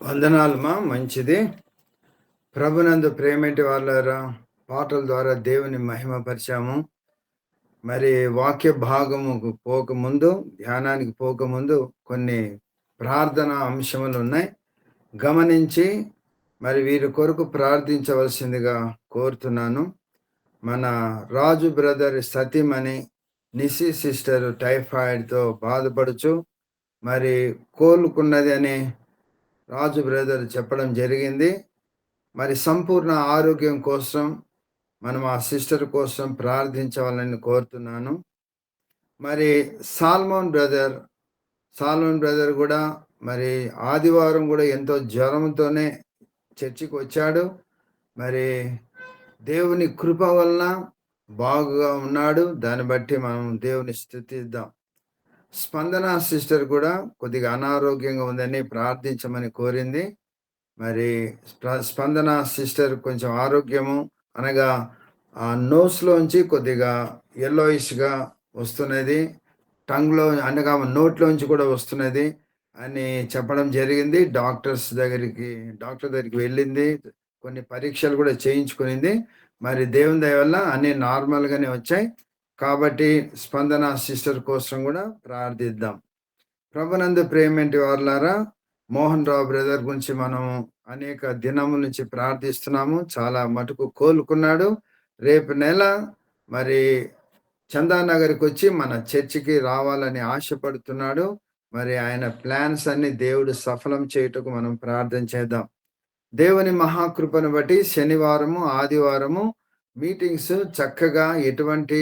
వందనాలమ్మా, మంచిది. ప్రభునందు ప్రేమేంటి వాళ్ళారా, పాటల ద్వారా దేవుని మహిమపరిచాము. మరి వాక్య భాగముకు పోకముందు, ధ్యానానికి పోకముందు కొన్ని ప్రార్థన అంశములు ఉన్నాయి. గమనించి మరి వీరి కొరకు ప్రార్థించవలసిందిగా కోరుతున్నాను. మన రాజు బ్రదర్ సతీమణి నిసి సిస్టర్ టైఫాయిడ్తో బాధపడుచు మరి కోలుకున్నది అని రాజు బ్రదర్ చెప్పడం జరిగింది. మరి సంపూర్ణ ఆరోగ్యం కోసం మనం ఆ సిస్టర్ కోసం ప్రార్థించవాలని కోరుతున్నాను. మరి సాల్మోన్ బ్రదర్ కూడా మరి ఆదివారం కూడా ఎంతో జ్వరంతోనే చర్చికి వచ్చాడు. మరి దేవుని కృప వలన బాగుగా ఉన్నాడు. దాన్ని బట్టి మనం దేవుని స్తుతిద్దాం. స్పందన సిస్టర్ కూడా కొద్దిగా అనారోగ్యంగా ఉందని ప్రార్థించమని కోరింది. మరి స్పందన సిస్టర్ కొంచెం ఆరోగ్యము అనగా నోస్లోంచి కొద్దిగా యెల్లోయిష్గా వస్తున్నది, టంగ్లో అనగా నోట్లోంచి కూడా వస్తున్నది అని చెప్పడం జరిగింది. డాక్టర్ దగ్గరికి వెళ్ళింది, కొన్ని పరీక్షలు కూడా చేయించుకునింది. మరి దేవుని దయ వల్ల అన్నీ నార్మల్గానే వచ్చాయి. కాబట్టి స్పందన సిస్టర్ కోసం కూడా ప్రార్థిద్దాం. ప్రభునందు ప్రేమేంటి వారులారా, మోహన్ రావు బ్రదర్ గురించి మనం అనేక దినముల నుంచి ప్రార్థిస్తున్నాము. చాలా మటుకు కోలుకున్నాడు. రేపు నెల మరి చందానగర్కి వచ్చి మన చర్చికి రావాలని ఆశపడుతున్నాడు. మరి ఆయన ప్లాన్స్ అన్ని దేవుడు సఫలం చేయుటకు మనం ప్రార్థన చేద్దాం. దేవుని మహాకృపను బట్టి శనివారము, ఆదివారము మీటింగ్స్ చక్కగా ఎటువంటి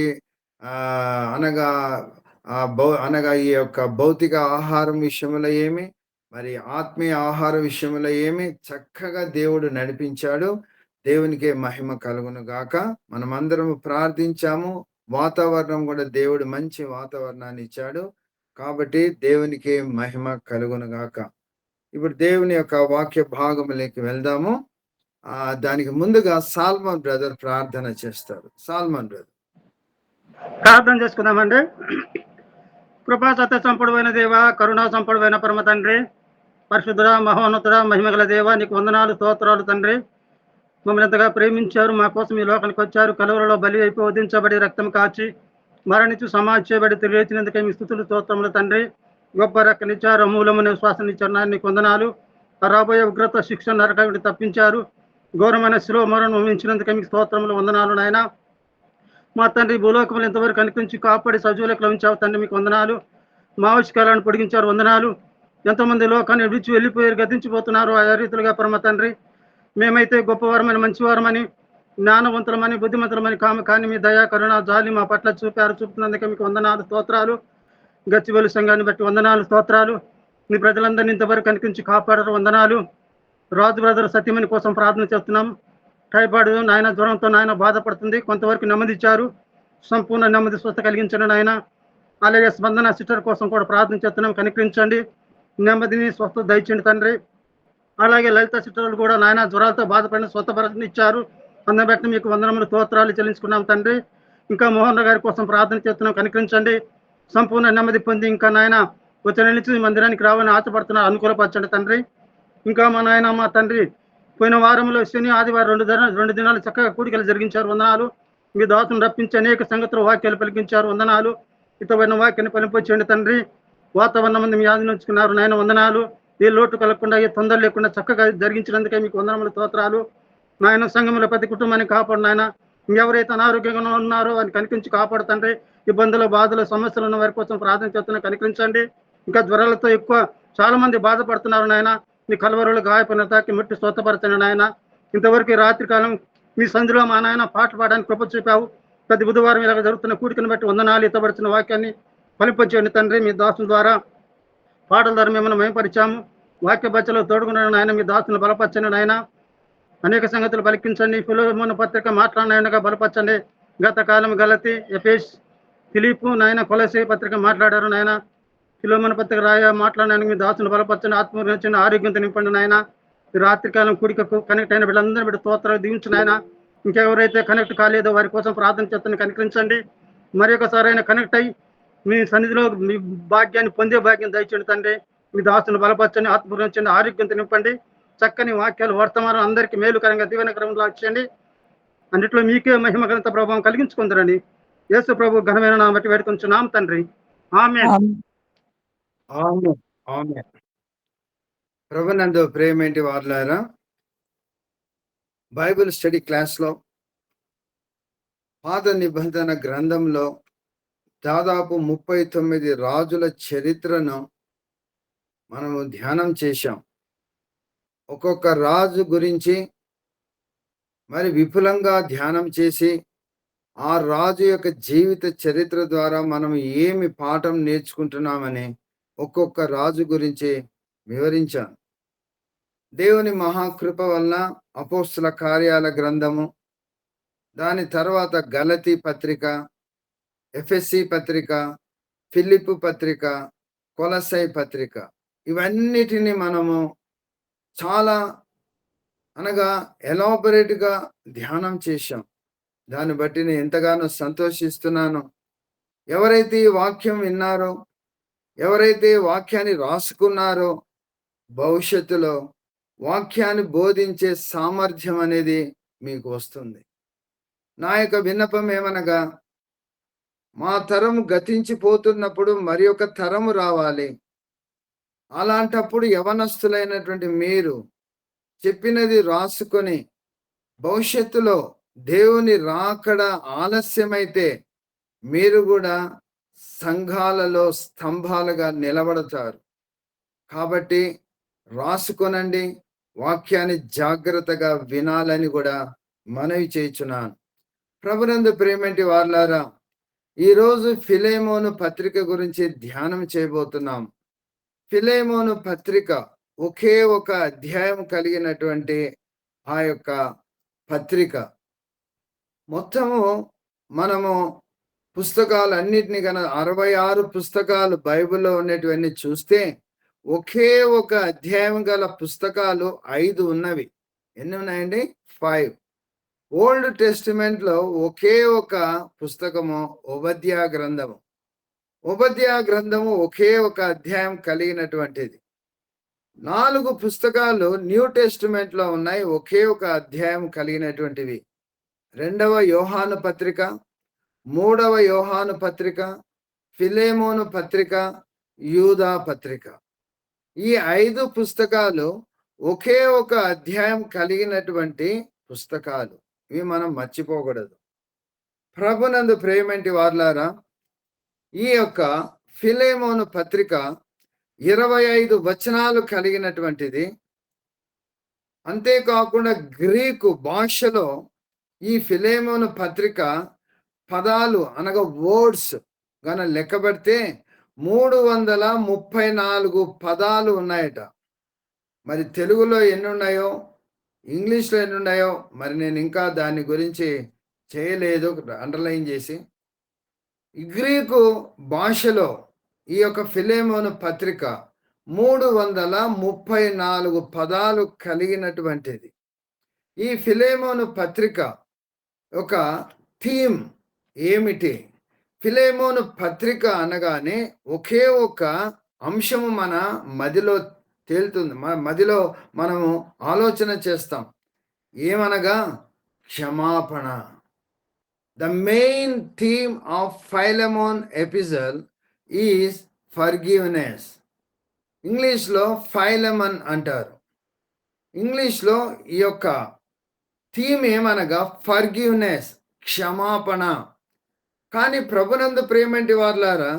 అనగా ఈ యొక్క భౌతిక ఆహారం విషయంలో ఏమి, మరి ఆత్మీయ ఆహార విషయంలో ఏమి చక్కగా దేవుడు నడిపించాడు. దేవునికే మహిమ కలుగును గాక. మనమందరము ప్రార్థించాము. వాతావరణం కూడా దేవుడు మంచి వాతావరణాన్ని ఇచ్చాడు. కాబట్టి దేవునికి మహిమ కలుగును గాక. ఇప్పుడు దేవుని యొక్క వాక్య భాగములోకి వెళ్దాము. దానికి ముందుగా సాల్మన్ బ్రదర్ ప్రార్థన చేస్తారు. సాల్మన్ బ్రదర్ ప్రార్థన చేసుకుందామండి. కృపా సత్య సంపూర్ణమైన దేవ, కరుణా సంపూర్ణమైన పరమ తండ్రి, పరిశుద్ధుడ, మహోన్నతుడ, మహిమగల దేవ, నీకు వందనాలు, స్తోత్రాలు తండ్రి. మమ్మల్ని ఎంతగా ప్రేమించారు, మా కోసం ఈ లోకానికి వచ్చారు. కలువలలో బలి అయిపోయి వధించబడి రక్తం కాచి మరణించి సమాధి చేయబడి తిరిగి లేచినందుకే మీ స్తుతులు, స్తోత్రములు తండ్రి. గొప్ప రెక్కనిచ్చారు, అమూలమైన శ్వాసనిచ్చారు నాయన, నీకు వందనాలు. రాబోయే ఉగ్రత శిక్ష నరకాన్ని తప్పించారు. ఘోరమైన శిలువ మరణం వహించినందుకే మీకు స్తోత్రములు, వందనాలు నాయన. మా తండ్రి భూలోకములు ఎంతవరకు కనిపించి కాపాడి సజీవులకు ఉంచావు తండ్రి, మీకు వందనాలు. మా ఆవిష్కారాలను పొడిగించారు, వందనాలు. ఎంతోమంది లోకాన్ని విడిచి వెళ్ళిపోయారు, గతించిపోతున్నారు. ఆయా రీతులుగా పరమ తండ్రి, మేమైతే గొప్పవారమని, మంచివారమని, జ్ఞానవంతులమని, బుద్ధిమంతులమని కానీ మీ దయా, కరుణ, జాలి మా పట్ల చూపుతున్నందుకే మీకు వందనాలు, స్తోత్రాలు. గచ్చిబౌలి సంఘాన్ని బట్టి వందనాలు, స్తోత్రాలు. మీ ప్రజలందరినీ ఇంతవరకు కనిపించి కాపాడరు, వందనాలు. రాజు బ్రదర్ సత్యమణి కోసం ప్రార్థన చేస్తున్నాం. టైఫాయిడ్ నాయన జ్వరంతో నాయన బాధపడుతుంది, కొంతవరకు నెమ్మది ఇచ్చారు. సంపూర్ణ నెమ్మది స్వస్థ కలిగించండి నాయన. అలాగే స్పందన సిస్టర్ కోసం కూడా ప్రార్థన చేస్తున్నాం, కనికరించండి, నెమ్మదిని స్వస్థ దయచండి తండ్రి. అలాగే లలిత సిస్టర్లు కూడా నాయన జ్వరాలతో బాధపడిన స్వస్థపరచని ఇచ్చారు. అందబెట్టి మీకు వందనములు, స్తోత్రాలు చెల్లించుకున్నాం తండ్రి. ఇంకా మోహన్ గారి కోసం ప్రార్థన చేస్తున్నాం, కనికరించండి, సంపూర్ణ నెమ్మది పొంది ఇంకా నాయన వచ్చే నుంచి మందిరానికి రావాలని ఆశపడుతున్నారు, అనుకూలపరచండి తండ్రి. ఇంకా మా నాయన, మా తండ్రి, పోయిన వారంలో శని, ఆదివారం రెండు దినాలు చక్కగా కూడికలు జరిగించారు, వందనాలు. మీ దాసును రప్పించి అనేక సంగతులు వాక్యాలు పలికించారు, వందనాలు. ఇతమైన వాక్యాన్ని పలింపచేయండి తండ్రి. వాతావరణం మంది మీ ఆధీనించుకున్నారు నాయన, వందనాలు. ఏ లోటు కలగకుండా, ఏ తొందర లేకుండా చక్కగా జరిగించినందుకే మీకు వందనములు, స్తోత్రాలు నాయన. సంఘంలో ప్రతి కుటుంబాన్ని కాపాడు నాయన. ఎవరైతే అనారోగ్యంగా ఉన్నారో వారిని కనిపించి కాపాడు తండ్రి. ఇబ్బందులు, బాధలు, సమస్యలు ఉన్న వారి కోసం ప్రార్థన చేస్తున్నా, కనికరించండి. ఇంకా జ్వరాలతో ఎక్కువ చాలా మంది బాధపడుతున్నారు నాయన. మీ కలవరులు గాయపడిన తాకి ముట్టి స్వస్థపరచండి నాయన. ఇంతవరకు రాత్రి కాలం మీ సంధిలో మా నాయన పాటలు పాడడానికి కృప చూపావు. ప్రతి బుధవారం ఇలాగ జరుగుతున్న కూడికను బట్టి వందనాలు. ఇతబడిచిన వాక్యాన్ని ఫలింపచేయండి తండ్రి. మీ దాసుల ద్వారా పాటల ద్వారా మిమ్మల్ని మేంపరిచాము. వాక్య బచ్చలో తోడుకున్నాడు నాయన. మీ దాసులను బలపరచండి నాయన. అనేక సంగతులు పలికించండి. ఫిలోమోను పత్రిక మాట్లాడినగా బలపరచండి. గత కాలం గలతి, ఎఫెస్, ఫిలిప్పు నాయన, కొలసీ పత్రిక మాట్లాడారు నాయన. ఫిలోమోను పత్రిక మాట్లాడడానికి మీ దాసును బలపరచండి, ఆత్మీయ ఆరోగ్యంతో నింపండి నాయన. రాత్రికాలం కూడికకు కనెక్ట్ అయిన వీళ్ళందరినీ బిడ్డ స్తోత్రాలు దీవించు నాయన. ఇంకెవరైతే కనెక్ట్ కాలేదో వారి కోసం ప్రార్థన చేస్తాను, కనికరించండి. మరి ఒకసారి అయినా కనెక్ట్ అయ్యి మీ సన్నిధిలో మీ భాగ్యాన్ని పొందే భాగ్యం దయచేయండి తండ్రి. మీ దాసును బలపరచండి, ఆత్మీయ ఆరోగ్యంతో నింపండి. చక్కని వాక్యాలు వర్తమానం అందరికీ మేలుకరంగా దీవెనకరంగా వచ్చేయండి. అన్నిట్లో మీకే మహిమ ఘనత ప్రభావం కలిగించుకుందరని యేసు ప్రభు ఘనమైన నామం బట్టి వేడుకొంచున్నాం తండ్రి. ఆమేన్. ఆమేన్. ఆమేన్. ప్రభునందు ప్రియమేంటి వారులారా, బైబిల్ స్టడీ క్లాస్లో పాత నిబంధన గ్రంథంలో దాదాపు 39 రాజుల చరిత్రను మనము ధ్యానం చేశాం. ఒక్కొక్క రాజు గురించి మరి విపులంగా ధ్యానం చేసి ఆ రాజు యొక్క జీవిత చరిత్ర ద్వారా మనం ఏమి పాఠం నేర్చుకుంటున్నామని ఒక్కొక్క రాజు గురించి వివరించాను. దేవుని మహాకృప వలన అపోస్తుల కార్యాల గ్రంథము, దాని తర్వాత గలతీ పత్రిక, ఎఫెసీ పత్రిక, ఫిలిప్పు పత్రిక, కొలసై పత్రిక, ఇవన్నిటిని మనము చాలా ఎలాబొరేట్‌గా ధ్యానం చేశాం. దాన్ని బట్టి నేను ఎంతగానో సంతోషిస్తున్నాను. ఎవరైతే ఈ వాక్యం విన్నారో, ఎవరైతే వాక్యాన్ని రాసుకున్నారో, భవిష్యత్తులో వాక్యాన్ని బోధించే సామర్థ్యం అనేది మీకు వస్తుంది. నా యొక్క విన్నపం ఏమనగా, మా తరం గతించిపోతున్నప్పుడు మరి ఒక తరము రావాలి. అలాంటప్పుడు యవనస్తులైనటువంటి మీరు చెప్పినది రాసుకొని భవిష్యత్తులో దేవుని రాకడ ఆలస్యమైతే మీరు కూడా సంఘాలలో స్తంభాలుగా నిలబడతారు. కాబట్టి రాసుకొనండి, వాక్యాన్ని జాగ్రత్తగా వినాలని కూడా మనవి చేయుచున్నాను. ప్రభునందు ప్రియమేంటి వారులారా, ఈరోజు ఫిలెమోను పత్రిక గురించి ధ్యానం చేయబోతున్నాం. ఫిలెమోను పత్రిక ఒకే ఒక అధ్యాయం కలిగినటువంటి ఆ యొక్క పత్రిక. మొత్తము మనము పుస్తకాలన్నిటిని 66 పుస్తకాలు బైబిల్లో ఉన్నటువన్నీ చూస్తే ఒకే ఒక అధ్యాయం గల పుస్తకాలు 5 ఉన్నవి. ఎన్ని ఉన్నాయండి? 5. ఓల్డ్ టెస్టిమెంట్లో ఒకే ఒక పుస్తకము ఓబద్యా గ్రంథము. ఓబద్యా గ్రంథము ఒకే ఒక అధ్యాయం కలిగినటువంటిది. 4 పుస్తకాలు న్యూ టెస్టిమెంట్లో ఉన్నాయి, ఒకే ఒక అధ్యాయం కలిగినటువంటివి. 2వ యోహాను పత్రిక, 3వ యోహాను పత్రిక, ఫిలెమోను పత్రిక, యూదా పత్రిక. ఈ 5 పుస్తకాలు ఒకే ఒక అధ్యాయం కలిగినటువంటి పుస్తకాలు. ఇవి మనం మర్చిపోకూడదు. ప్రభునందు ప్రియమేంటి వారులారా, ఈ యొక్క ఫిలెమోను పత్రిక 25 వచనాలు కలిగినటువంటిది. అంతేకాకుండా గ్రీకు భాషలో ఈ ఫిలెమోను పత్రిక పదాలు వర్డ్స్ లెక్కబడితే 334 పదాలు ఉన్నాయట. మరి తెలుగులో ఎన్ని ఉన్నాయో, ఇంగ్లీష్లో ఎన్ని ఉన్నాయో మరి నేను ఇంకా దాని గురించి చేయలేదు, అండర్లైన్ చేసి. గ్రీకు భాషలో ఈ యొక్క ఫిలెమోను పత్రిక 334 పదాలు కలిగినటువంటిది. ఈ ఫిలెమోను పత్రిక ఒక థీమ్ ఏమిటి? ఫిలెమోను పత్రిక అనగానే ఒకే ఒక అంశము మన మదిలో తేలుతుంది, మన మదిలో మనము ఆలోచన చేస్తాం. ఏమనగా క్షమాపణ. The main theme of Philemon epistle is forgiveness. ఇంగ్లీష్లో ఫైలమన్ అంటారు. ఇంగ్లీష్లో ఈ యొక్క థీమ్ ఏమనగా ఫర్గివ్నెస్, క్షమాపణ. కానీ ప్రభునందు ప్రియమేంటి వారులారా,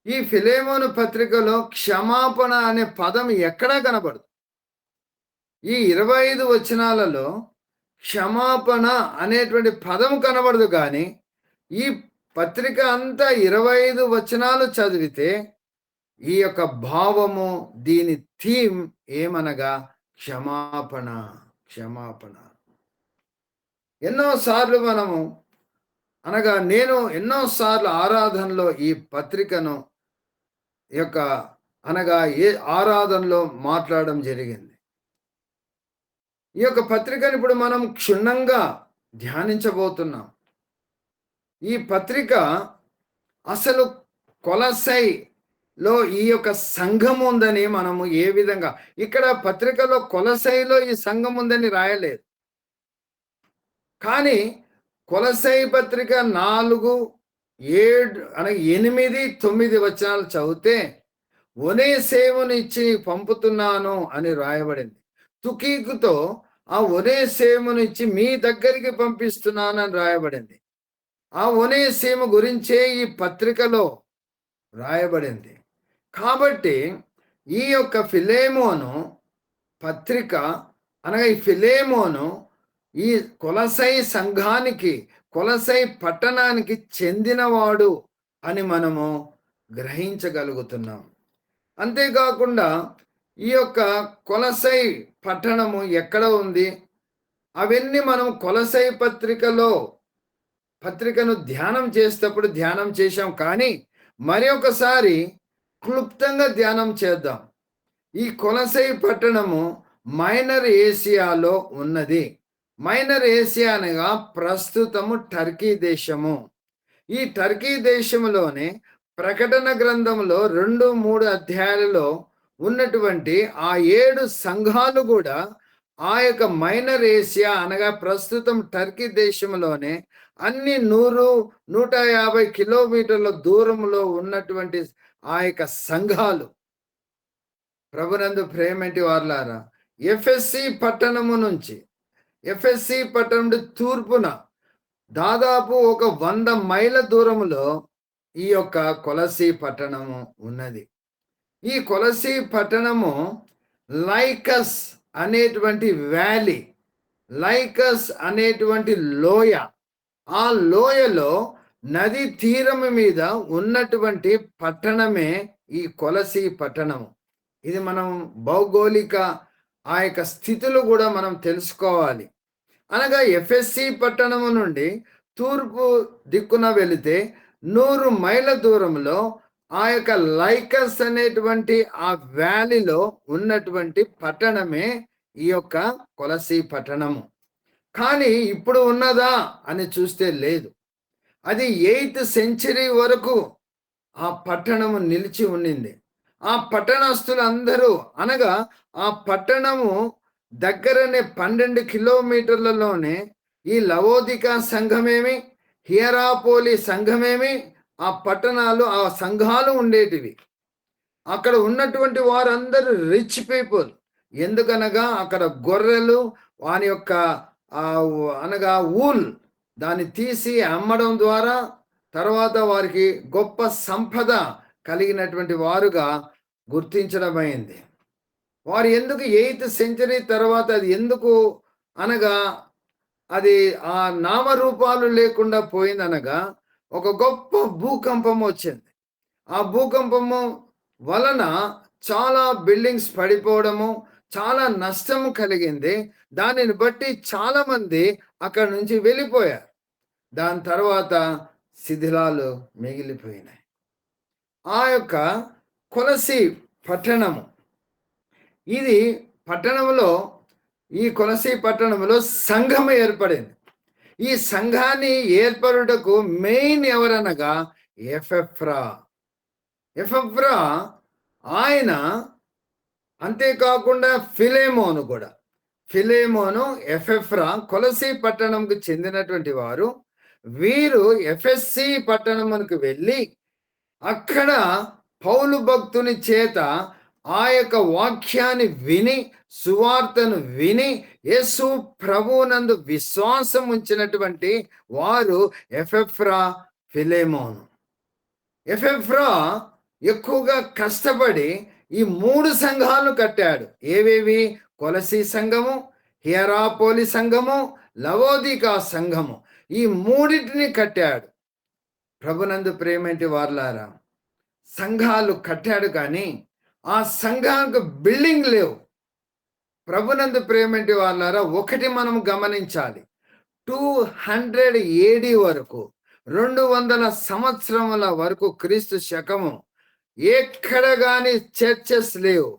ఈ ఫిలెమోను పత్రికలో క్షమాపణ అనే పదం ఎక్కడా కనబడదు. ఈ 25 వచనాలలో క్షమాపణ అనేటువంటి పదం కనబడదు. కానీ ఈ పత్రిక అంతా 25 వచనాలు చదివితే ఈ యొక్క భావము, దీని థీమ్ ఏమనగా క్షమాపణ, క్షమాపణ. ఎన్నోసార్లు మనము నేను ఎన్నోసార్లు ఆరాధనలో ఈ పత్రికను ఆరాధనలో మాట్లాడడం జరిగింది. ఈ యొక్క పత్రికను ఇప్పుడు మనం క్షుణ్ణంగా ధ్యానించబోతున్నాం. ఈ పత్రిక అసలు కొలసై లో ఈ యొక్క సంఘం ఉందని మనము ఏ విధంగా ఇక్కడ పత్రికలో కొలసైలో ఈ సంఘం ఉందని రాయలేదు. కానీ కొలసై పత్రిక 4, 7 అనగా 8, 9 వచనాలు చదివితే ఒనేసేమునిచ్చి పంపుతున్నాను అని రాయబడింది. తుకీకుతో ఆ ఒనేసేమునిచ్చి మీ దగ్గరికి పంపిస్తున్నాను అని రాయబడింది. ఆ ఒనేసేము గురించే ఈ పత్రికలో రాయబడింది. కాబట్టి ఈ యొక్క ఫిలేమోను పత్రిక అనగా ఈ ఫిలేమోను ఈ కొలసై సంఘానికి, కొలసై పట్టణానికి చెందినవాడు అని మనము గ్రహించగలుగుతున్నాం. అంతేకాకుండా ఈ యొక్క కొలసై పట్టణము ఎక్కడ ఉంది, అవన్నీ మనం కొలసై పత్రికను ధ్యానం చేసేటప్పుడు ధ్యానం చేశాం. కానీ మరి ఒకసారి క్లుప్తంగా ధ్యానం చేద్దాం. ఈ కొలసై పట్టణము మైనర్ ఏసియాలో ఉన్నది. మైనర్ ఏసియా అనగా ప్రస్తుతము టర్కీ దేశము. ఈ టర్కీ దేశంలోనే ప్రకటన గ్రంథంలో 2, 3 అధ్యాయాలలో ఉన్నటువంటి ఆ 7 సంఘాలు కూడా ఆ యొక్క మైనర్ ఏసియా అనగా ప్రస్తుతం టర్కీ దేశంలోనే అన్ని 100, 150 కిలోమీటర్ల దూరంలో ఉన్నటువంటి ఆ యొక్క సంఘాలు. ప్రభునందు ప్రేమటి వారలారా, ఎఫ్ఎస్సి పట్టణము నుంచి, ఎఫ్ఎస్సి పట్టణం తూర్పున దాదాపు ఒక 100 మైళ్ళ దూరంలో ఈ యొక్క కొలసీ పట్టణము ఉన్నది. ఈ కొలసీ పట్టణము లైకస్ అనేటువంటి వ్యాలీ, లైకస్ అనేటువంటి లోయ, ఆ లోయలో నది తీరం మీద ఉన్నటువంటి పట్టణమే ఈ కొలసీ పట్టణము. ఇది మనం భౌగోళిక ఆ యొక్క స్థితులు కూడా మనం తెలుసుకోవాలి. అనగా ఎఫ్ఎస్సి పట్టణము నుండి తూర్పు దిక్కున వెళితే 100 మైళ్ళ దూరంలో ఆ యొక్క లైకస్ అనేటువంటి ఆ వ్యాలీలో ఉన్నటువంటి పట్టణమే ఈ యొక్క కొలసీ పట్టణము. కానీ ఇప్పుడు ఉన్నదా అని చూస్తే లేదు. అది 8th సెంచరీ వరకు ఆ పట్టణము నిలిచి ఉండింది. ఆ పట్టణస్తులందరూ అనగా ఆ పట్టణము దగ్గరనే 12 కిలోమీటర్లలోనే ఈ లవోదికా సంఘమేమి, హియరాపోలి సంఘమేమి, ఆ పట్టణాలు, ఆ సంఘాలు ఉండేటివి. అక్కడ ఉన్నటువంటి వారందరూ రిచ్ పీపుల్. ఎందుకనగా అక్కడ గొర్రెలు వాని యొక్క అనగా ఊల్ దాన్ని తీసి అమ్మడం ద్వారా తర్వాత వారికి గొప్ప సంపద కలిగినటువంటి వారుగా గుర్తించడమైంది. వారు ఎందుకు 8th సెంచరీ తర్వాత అది ఎందుకు అనగా అది ఆ నామరూపాలు లేకుండా పోయిందనగా ఒక గొప్ప భూకంపం వచ్చింది. ఆ భూకంపము వలన చాలా బిల్డింగ్స్ పడిపోవడము, చాలా నష్టము కలిగింది. దానిని బట్టి చాలా మంది అక్కడి నుంచి వెళ్ళిపోయారు. దాని తర్వాత శిథిలాలు మిగిలిపోయినాయి. ఆ యొక్క కొలసీ పట్టణము, ఇది పట్టణంలో, ఈ కొలసీ పట్టణంలో సంఘం ఏర్పడింది. ఈ సంఘాన్ని ఏర్పడుటకు మెయిన్ ఎవరనగా ఎఫెఫ్రా. ఆయన, అంతేకాకుండా ఫిలేమోను కూడా. ఫిలేమోను, ఎఫెఫ్రా కొలసీ పట్టణంకు చెందినటువంటి వారు. వీరు ఎఫెస్సి పట్టణమునకు వెళ్ళి అక్కడ పౌలు భక్తుని చేత ఆ యొక్క వాక్యాన్ని విని, సువార్తను విని, యేసు ప్రభువునందు విశ్వాసం ఉంచినటువంటి వారు ఎఫెఫ్రా, ఫిలేమోను. ఎఫెఫ్రా ఎక్కువగా కష్టపడి ఈ 3 సంఘాలు కట్టాడు. ఏవేవి? కొలసీ సంఘము, హియరాపోలి సంఘము, లవోదికా సంఘము. ఈ 3టిని కట్టాడు. ప్రభునందు ప్రేమేంటి వారలారా, సంఘాలు కట్టాడు కానీ ఆ సంఘానికి బిల్డింగ్ లేవు. ప్రభునందు ప్రేమేంటి వారలారా, ఒకటి మనం గమనించాలి. 200 AD వరకు, 200 సంవత్సరముల వరకు క్రీస్తు శకము ఎక్కడ కానీ చర్చెస్ లేవు.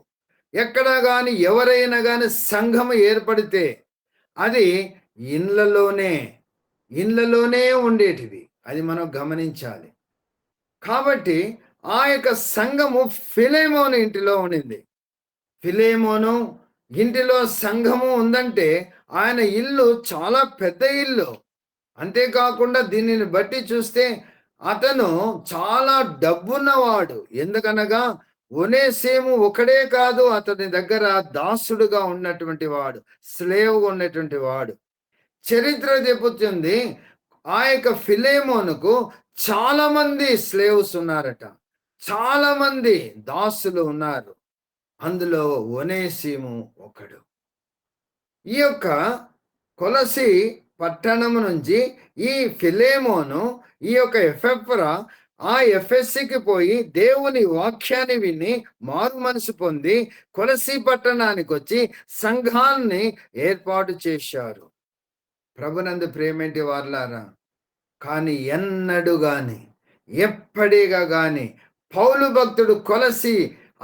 ఎక్కడ కానీ ఎవరైనా కానీ సంఘము ఏర్పడితే అది ఇండ్లలోనే ఉండేటివి. అది మనం గమనించాలి. కాబట్టి ఆ యొక్క సంఘము ఫిలేమోను ఇంటిలో ఉండింది. ఫిలేమోను ఇంటిలో సంఘము ఉందంటే ఆయన ఇల్లు చాలా పెద్ద ఇల్లు. అంతేకాకుండా దీనిని బట్టి చూస్తే అతను చాలా డబ్బున్నవాడు. ఎందుకనగా ఒనేసిము ఒకడే కాదు అతని దగ్గర దాసుడుగా ఉన్నటువంటి వాడు, స్లేవ్‌గా ఉన్నటువంటి వాడు. చరిత్ర చెబుతుంది ఆ యొక్క ఫిలేమోనుకు చాలా మంది స్లేవ్స్ ఉన్నారట. చాలా మంది దాసులు ఉన్నారు. అందులో ఒనేసిము ఒకడు. ఈ యొక్క కొలసి పట్టణము నుంచి ఈ ఫిలేమోను ఈ యొక్క ఎఫెఫ్రా ఆ ఎఫెస్సికి పోయి దేవుని వాక్యాన్ని విని మారు మనసు పొంది కొలసి పట్టణానికి వచ్చి సంఘాన్ని ఏర్పాటు చేశారు. ప్రభునందు ప్రేమేంటి వారలారా, కానీ ఎన్నడూ గాని ఎప్పటిగా గాని పౌలు భక్తుడు కొలసి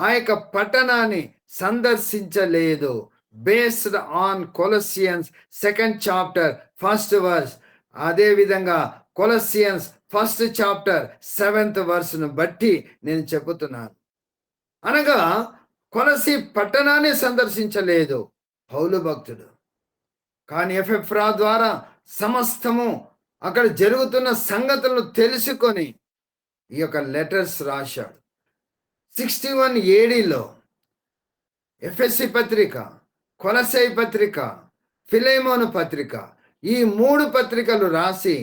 ఆ యొక్క పట్టణాన్ని సందర్శించలేదు. Based on Colossians 2nd chapter 1st verse, అదే విధంగా కొలసియన్స్ 1st చాప్టర్ 7th వర్స్ను బట్టి నేను చెబుతున్నాను. అనగా కొలసి పట్టణాన్ని సందర్శించలేదు పౌలు భక్తుడు, కానీ ఎఫెఫ్రా ద్వారా సమస్తము అక్కడ జరుగుతున్న సంగతులను తెలుసుకొని ఈ యొక్క లెటర్స్ రాశాడు. 61 ఏడీలో ఎఫెస్సి పత్రిక, కొలసై పత్రిక, ఫిలేమోను పత్రిక, ఈ 3 పత్రికలు రాసి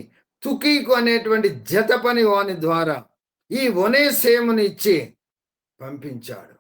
తుకీకు అనేటువంటి జత పని వాని ద్వారా ఈ ఒనేసేముని ఇచ్చి పంపించాడు.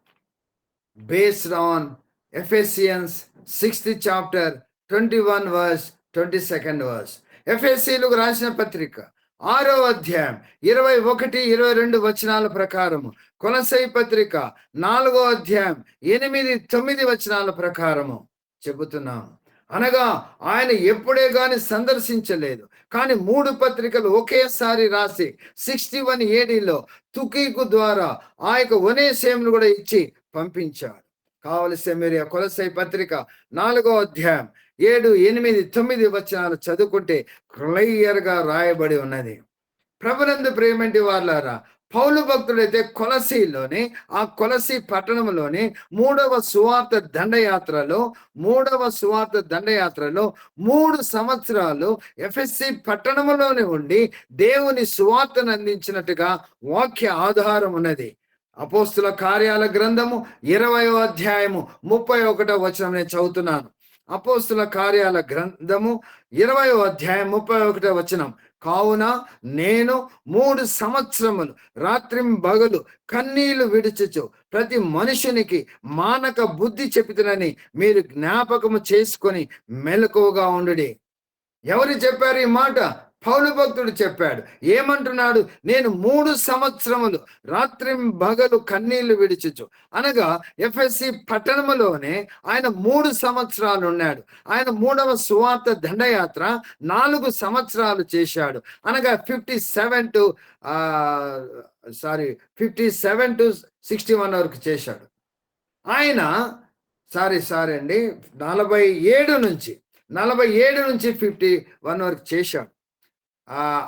Based on Ephesians 6th chapter 21 verse 22nd verse. ఎఫెసీలకు రాసిన పత్రిక 6వ అధ్యాయం 21, 22 వచనాల ప్రకారము, కొలసై పత్రిక 4వ అధ్యాయం 8, 9 వచనాల ప్రకారము చెబుతున్నాం. అనగా ఆయన ఎప్పుడే గాని సందర్శించలేదు, కానీ 3 పత్రికలు ఒకేసారి రాసి 61 ఏడీలో తుకీకు ద్వారా ఆ యొక్క ఒనేసేమును కూడా ఇచ్చి పంపించాడు. కావలసిన మీరు కొలసై పత్రిక 4వ అధ్యాయం 7, 8, 9 వచనాలు చదువుకుంటే క్లియర్గా రాయబడి ఉన్నది. ప్రభునందు ప్రేమంటి వారలారా, పౌలు భక్తుడైతే కొలసీలోని ఆ కొలసీ పట్టణంలోని 3వ సువార్త దండయాత్రలో 3 సంవత్సరాలు ఎఫెస్సి పట్టణంలోనే ఉండి దేవుని సువార్తను అందించినట్టుగా వాక్య ఆధారం ఉన్నది. అపోస్తుల కార్యాల గ్రంథము 20వ అధ్యాయము 31వ వచనం నేను చదువుతున్నాను. అపోస్తుల కార్యాల గ్రంథము 20వ అధ్యాయం 31వ వచనం. కావున నేను 3 సంవత్సరములు రాత్రింబగలు కన్నీళ్లు విడిచుచు ప్రతి మనుషునికి మానక బుద్ధి చెబుతునని మీరు జ్ఞాపకము చేసుకొని మెలకువగా ఉండుడి. ఎవరు చెప్పారు ఈ మాట? పౌలు భక్తుడు చెప్పాడు. ఏమంటున్నాడు? నేను 3 సంవత్సరములు రాత్రింబగలు కన్నీళ్లు విడిచుచు. అనగా ఎఫెస్సి పట్టణములోనే ఆయన 3 సంవత్సరాలు ఉన్నాడు. ఆయన 3వ సువార్త దండయాత్ర 4 సంవత్సరాలు చేశాడు. అనగా 57 to 61 వరకు చేశాడు. ఆయన 47 నుంచి 51 వరకు చేశాడు.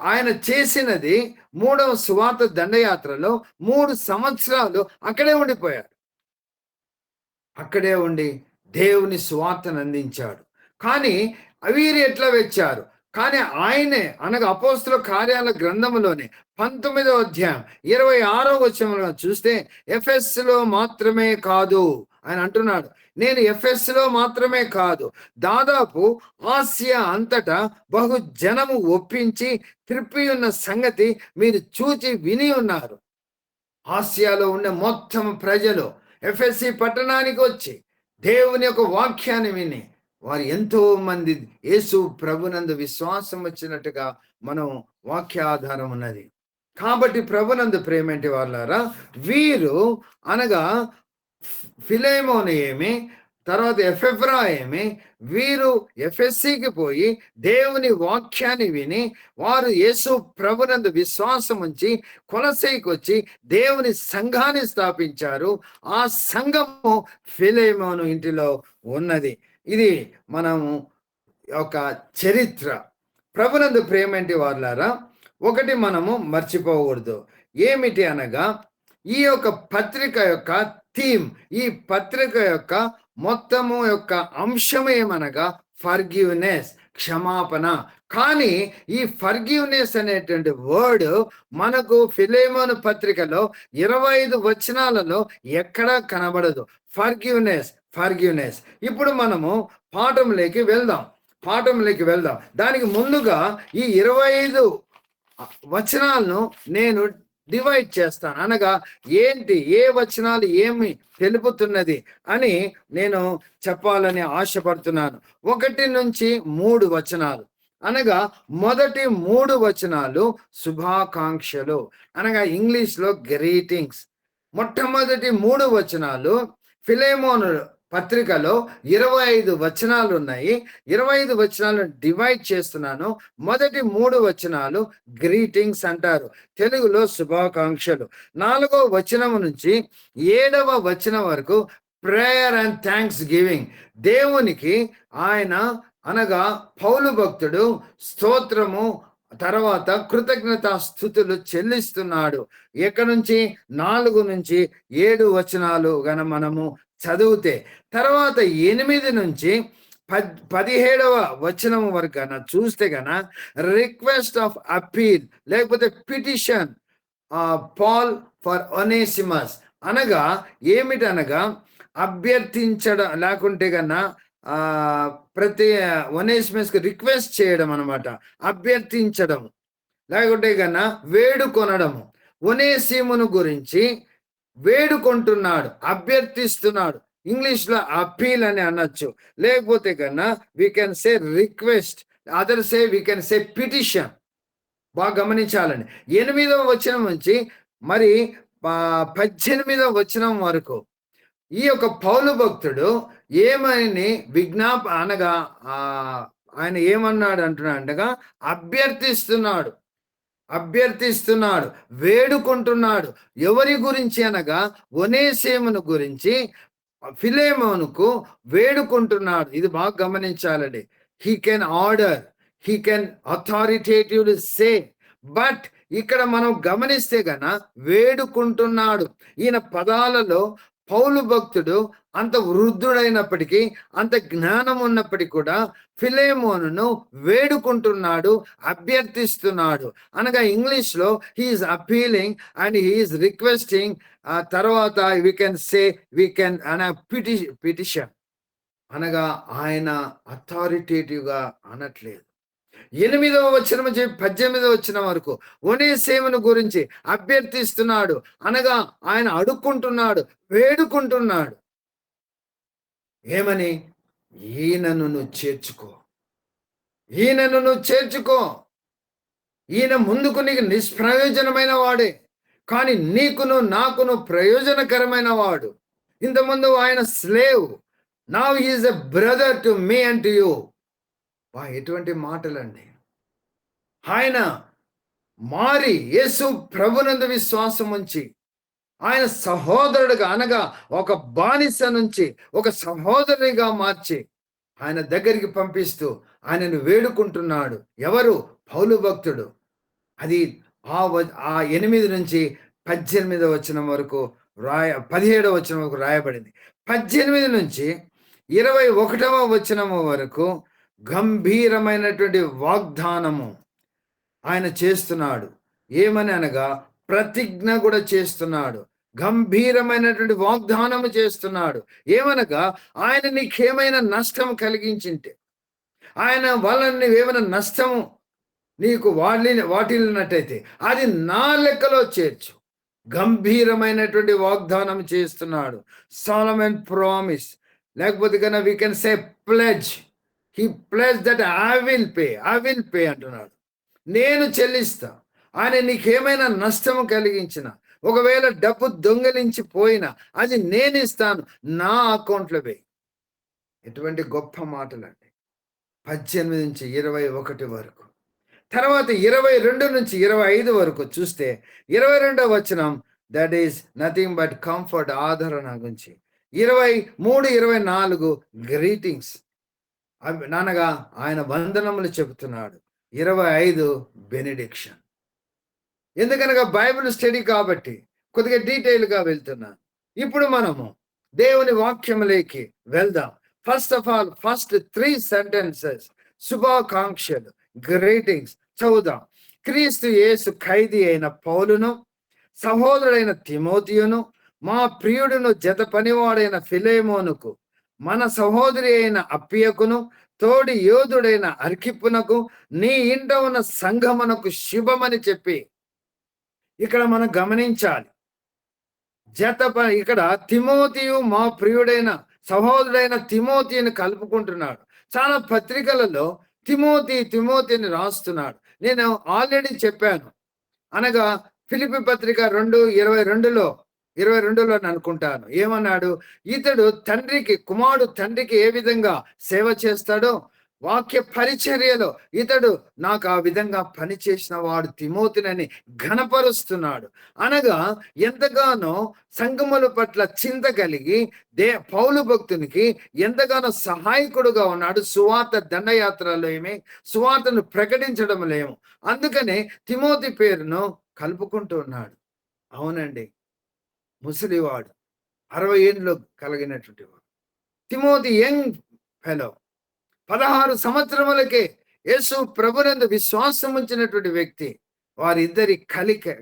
ఆయన చేసినది 3వ సువార్త దండయాత్రలో 3 సంవత్సరాలు అక్కడే ఉండిపోయాడు. అక్కడే ఉండి దేవుని సువార్తను అందించాడు. కానీ వీరు ఎట్లా వచ్చారు? కానీ ఆయనే, అనగా అపోస్తుల కార్యాల గ్రంథములోనే 19వ అధ్యాయం 26వ వచనంలో చూస్తే ఎఫెస్సులో మాత్రమే కాదు ఆయన అంటున్నాడు. నేను ఎఫెస్సులో మాత్రమే కాదు, దాదాపు ఆసియా అంతటా బహు జనము ఒప్పించి త్రిప్పి ఉన్న సంగతి మీరు చూచి విని ఉన్నారు. ఆసియాలో ఉన్న మొత్తం ప్రజలు ఎఫెస్సి పట్టణానికి వచ్చి దేవుని యొక్క వాక్యాన్ని విని వారు ఎంతో మంది యేసు ప్రభునందు విశ్వాసం వచ్చినట్టుగా మనం వాక్య ఆధారం ఉన్నది. కాబట్టి ప్రభునందు ప్రేమేంటి వాళ్ళారా, వీరు అనగా ఫిలేమోను ఏమి, తర్వాత ఎఫెఫ్రా ఏమి, వీరు ఎఫెస్సికి పోయి దేవుని వాక్యాన్ని విని వారు యేసు ప్రభునందు విశ్వాసం ఉంచి కొలసైకి వచ్చి దేవుని సంఘాన్ని స్థాపించారు. ఆ సంఘము ఫిలేమోను ఇంటిలో ఉన్నది. ఇది మనము ఒక చరిత్ర. ప్రభునందు ప్రేమేంటి వారులారా, ఒకటి మనము మర్చిపోకూడదు. ఏమిటి అనగా ఈ యొక్క పత్రిక యొక్క థీమ్, ఈ పత్రిక యొక్క మొత్తము యొక్క అంశం ఏమనగా ఫర్గివ్నెస్, క్షమాపణ. కానీ ఈ ఫర్గివ్నెస్ అనేటువంటి వర్డ్ మనకు ఫిలెమోను పత్రికలో 25 వచనాలలో ఎక్కడా కనబడదు. Forgiveness, forgiveness. ఇప్పుడు మనము పాఠంలోకి వెళ్దాం. దానికి ముందుగా ఈ 25 వచనాలను నేను డివైడ్ చేస్తాను. అనగా ఏంటి, ఏ వచనాలు ఏమి తెలుపుతున్నది అని నేను చెప్పాలని ఆశపడుతున్నాను. 1 నుంచి 3 వచనాలు. అనగా మొదటి 3 వచనాలు శుభాకాంక్షలు, అనగా ఇంగ్లీష్లో గ్రీటింగ్స్. మొట్టమొదటి 3 వచనాలు ఫిలెమోను పత్రికలో 25 వచనాలు ఉన్నాయి. 25 వచనాలను డివైడ్ చేస్తున్నాను. మొదటి 3 వచనాలు గ్రీటింగ్స్ అంటారు, తెలుగులో శుభాకాంక్షలు. 4వ వచనం నుంచి 7వ వచనం వరకు ప్రేయర్ అండ్ థ్యాంక్స్ గివింగ్. దేవునికి ఆయన అనగా పౌలు భక్తుడు స్తోత్రము తర్వాత కృతజ్ఞతా స్థుతులు చెల్లిస్తున్నాడు. ఎక్కడి నుంచి 4 నుంచి 7 వచనాలు గన మనము చదివితే, తర్వాత 8 నుంచి 17వ వచనం వరకు గన చూస్తే గన రిక్వెస్ట్ ఆఫ్ అపీల్ లేకపోతే పిటిషన్ పాల్ ఫర్ ఒనేసిమస్. అనగా ఏమిటనగా అభ్యర్థించడం, లేకుంటే కన్నా ప్రతి ఒనేసిమస్కి రిక్వెస్ట్ చేయడం అనమాట. అభ్యర్థించడం లేకుంటే కన్నా వేడుకొనడము. ఒనేసిమును గురించి వేడుకుంటున్నాడు, అభ్యర్థిస్తున్నాడు. ఇంగ్లీష్లో అపీల్ అని అనొచ్చు, లేకపోతే కన్నా we can say request, other say we can say petition. బాగా గమనించాలండి. 8వ వచనం నుంచి మరి 18వ వచనం వరకు ఈ యొక్క పౌలు భక్తుడు ఏమని అనగా ఆయన ఏమన్నాడు అంటున్నాడగా అభ్యర్థిస్తున్నాడు, వేడుకుంటున్నాడు. ఎవరి గురించి అనగా ఒనేసిమును గురించి ఫిలెమోనుకు వేడుకుంటున్నాడు. ఇది బాగా గమనించాలండి. He can order, he can authoritatively say, but ఇక్కడ మనం గమనిస్తే గన వేడుకుంటున్నాడు. ఈయన పదాలలో పౌలు భక్తుడు అంత వృద్ధుడైనప్పటికీ, అంత జ్ఞానం ఉన్నప్పటికీ కూడా ఫిలెమోనును వేడుకుంటున్నాడు, అభ్యర్థిస్తున్నాడు. అనగా ఇంగ్లీష్లో he's appealing and he's requesting. తర్వాత వీ కెన్ పిటిషన్. అనగా ఆయన అథారిటేటివ్గా అనట్లేదు. 8వ వచనం 18వ వచనం వరకు ఒనేసిమును గురించి అభ్యర్థిస్తున్నాడు, అనగా ఆయన అడుక్కుంటున్నాడు, వేడుకుంటున్నాడు. ఏమని? ఈయనను నువ్వు చేర్చుకో, ఈయన ముందుకు నీకు నిష్ప్రయోజనమైన వాడే, కానీ నీకును నాకును ప్రయోజనకరమైన వాడు. ఇంతకుముందు ఆయన slave, now he is a brother to me and to you. ఎటువంటి మాటలండి! ఆయన మారి యేసు ప్రభునందు విశ్వాసం ఉంచి ఆయన సహోదరుడిగా, అనగా ఒక బానిస నుంచి ఒక సహోదరునిగా మార్చి ఆయన దగ్గరికి పంపిస్తూ ఆయనను వేడుకుంటున్నాడు. ఎవరు? పౌలు భక్తుడు. అది ఆ 8 నుంచి 18వ వచనం వరకు 17వ వచనం వరకు రాయబడింది. 18 నుంచి 21వ వచనం వరకు గంభీరమైనటువంటి వాగ్దానము ఆయన చేస్తున్నాడు. ఏమని అనగా ప్రతిజ్ఞ కూడా చేస్తున్నాడు, గంభీరమైనటువంటి వాగ్దానము చేస్తున్నాడు. ఏమనగా ఆయన నీకేమైనా నష్టం కలిగించింటే, ఆయన వల్ల నువ్వేమైనా నష్టము నీకు వాటిల్లినట్టయితే అది నా లెక్కలో చేర్చు. గంభీరమైనటువంటి వాగ్దానం చేస్తున్నాడు. సోలమన్ ప్రామిస్, లేకపోతే కన్నా we can say pledge. He pledge that I will pay అంటున్నాడు. నేను చెల్లిస్తా. ఆయన నీకేమైనా నష్టము కలిగించిన, ఒకవేళ డబ్బు దొంగలించి పోయినా అది నేను ఇస్తాను, నా అకౌంట్లో వేయి. ఎటువంటి గొప్ప మాటలండి. 18 నుంచి 21 వరకు. తర్వాత 22 నుంచి 25 వరకు చూస్తే 22వ వచనం that is nothing but comfort, ఆదరణ గురించి. 23, 24 గ్రీటింగ్స్, అనగా ఆయన వందనములు చెబుతున్నాడు. 25 బెనెడిక్షన్. ఎందుకనగా బైబిల్ స్టడీ కాబట్టి కొద్దిగా డీటెయిల్గా వెళ్తున్నాను. ఇప్పుడు మనము దేవుని వాక్యములోకి వెళ్దాం. First of all first 3 sentences శుభాకాంక్షలు, గ్రీటింగ్స్ చదువుదాం. క్రీస్తు యేసు ఖైదీ అయిన పౌలును, సహోదరుడైన తిమోతియును, మా ప్రియుడును జత పనివాడైన ఫిలేమోనుకు, మన సహోదరి అయిన అప్పియకును, తోడి యోధుడైన అర్కిప్పునకు, నీ ఇంట ఉన్న సంఘమునకు శుభమని చెప్పి ఇక్కడ మనం గమనించాలి. ఇక్కడ తిమోతియు మా ప్రియుడైన సహోదరుడైన తిమోతిని కలుపుకుంటున్నాడు. చాలా పత్రికలలో తిమోతిని రాస్తున్నాడు. నేను ఆల్రెడీ చెప్పాను. అనగా ఫిలిప్పీ పత్రిక 2:22లో అనుకుంటాను ఏమన్నాడు, ఇతడు కుమారుడు తండ్రికి ఏ విధంగా సేవ చేస్తాడో వాక్య పరిచర్యలో ఇతడు నాకు ఆ విధంగా పనిచేసిన వాడు తిమోతినని ఘనపరుస్తున్నాడు. అనగా ఎంతగానో సంఘముల పట్ల చింత కలిగి పౌలు భక్తునికి ఎంతగానో సహాయకుడుగా ఉన్నాడు. సువార్త దండయాత్రలో సువార్తను ప్రకటించడంలో అందుకనే తిమోతి పేరును కలుపుకుంటూ ఉన్నాడు. అవునండి, ముసలివాడు, 60 ఏళ్ళు కలిగినటువంటి వాడు తిమోతి, యంగ్ ఫెలో, 16 సంవత్సరములకే యేసు ప్రభునందు విశ్వాసం ఉంచినటువంటి వ్యక్తి. వారిద్దరి